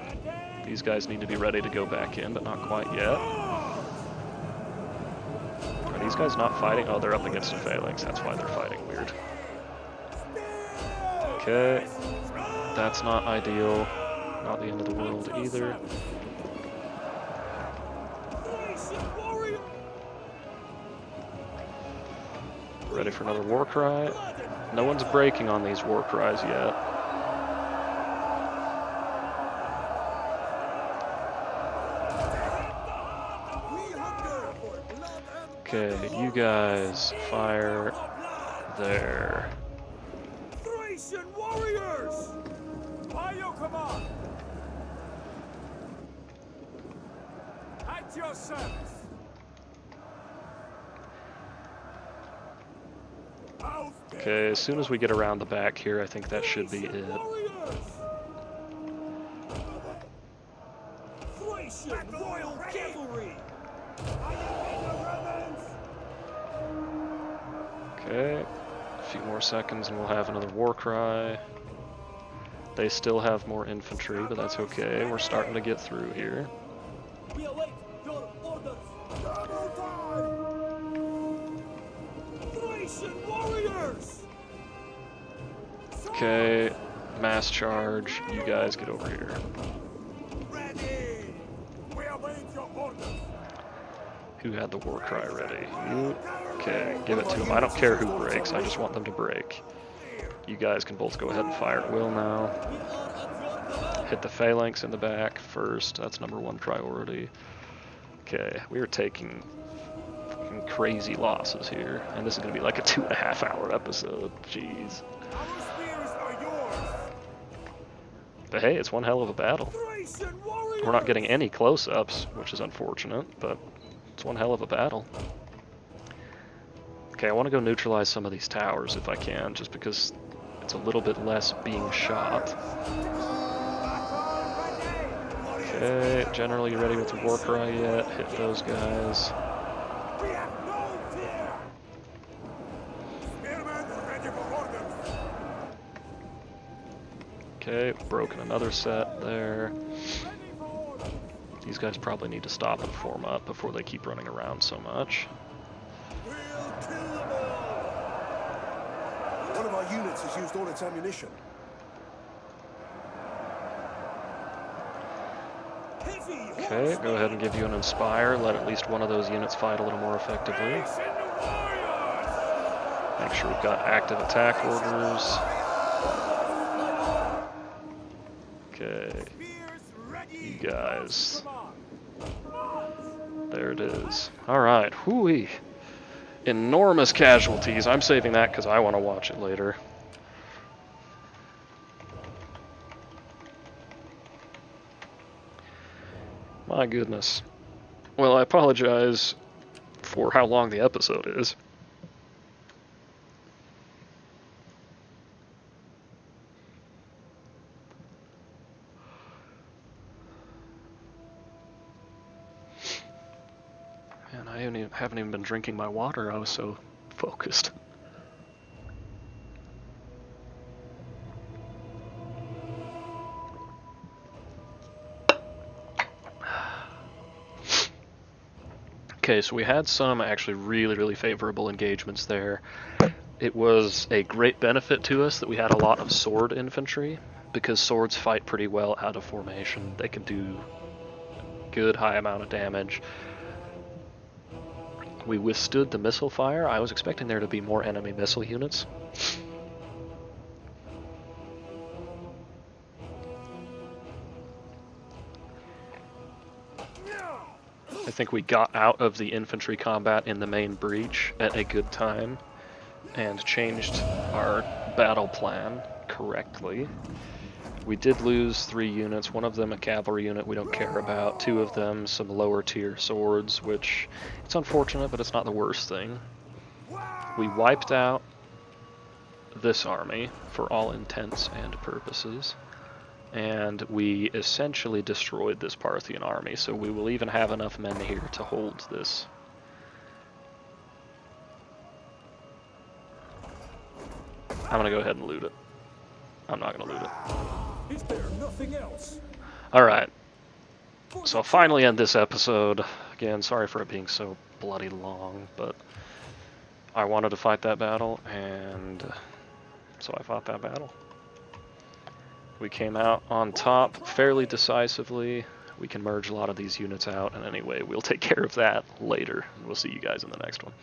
These guys need to be ready to go back in, but not quite yet. Are these guys not fighting? Oh, they're up against a phalanx, that's why they're fighting weird. Okay, that's not ideal. Not the end of the world either. Ready for another war cry? No one's breaking on these war cries yet. Okay, you guys fire there. Thracian warriors! By your command! At your service! Okay, as soon as we get around the back here, I think that should be it. Thracian royal cavalry! Okay, a few more seconds and we'll have another war cry. They still have more infantry, but that's okay. We're starting to get through here. We await your orders! Thracian warriors! Okay, mass charge. You guys get over here. Ready! We await your orders! Who had the war cry ready? You? Okay, give it to them. I don't care who breaks, I just want them to break. You guys can both go ahead and fire at will now. Hit the phalanx in the back first, that's number one priority. Okay, we are taking fucking crazy losses here, and this is going to be like a 2.5 hour episode, jeez. Our spears are yours! But hey, it's one hell of a battle. Thracian warriors! We're not getting any close-ups, which is unfortunate, but it's one hell of a battle. Okay, I want to go neutralize some of these towers if I can, just because it's a little bit less being shot. Okay, General, you ready with the war cry yet? Hit those guys. We have no fear! Spearmen ready for orders! Okay, broken another set there. These guys probably need to stop and form up before they keep running around so much. We'll kill them all! One of our units has used all its ammunition. Okay, go ahead and give you an inspire. Let at least one of those units fight a little more effectively. Make sure we've got active attack orders. Okay, you guys. There it is. Alright, whoo-wee. Enormous casualties. I'm saving that because I want to watch it later. My goodness. Well, I apologize for how long the episode is. I haven't even been drinking my water. I was so focused. Okay, so we had some actually really favorable engagements there. It was a great benefit to us that we had a lot of sword infantry, because swords fight pretty well out of formation. They can do good high amount of damage. We withstood the missile fire. I was expecting there to be more enemy missile units. I think we got out of the infantry combat in the main breach at a good time and changed our battle plan correctly. We did lose 3 units, one of them a cavalry unit we don't care about, 2 of them some lower tier swords, which it's unfortunate, but it's not the worst thing. We wiped out this army for all intents and purposes, and we essentially destroyed this Parthian army, so we will even have enough men here to hold this. I'm gonna go ahead and loot it. I'm not gonna loot it. Is there nothing else? Alright, so I'll finally end this episode. Again, sorry for it being so bloody long, but I wanted to fight that battle, and so I fought that battle. We came out on top fairly decisively. We can merge a lot of these units out, and anyway, we'll take care of that later. We'll see you guys in the next one.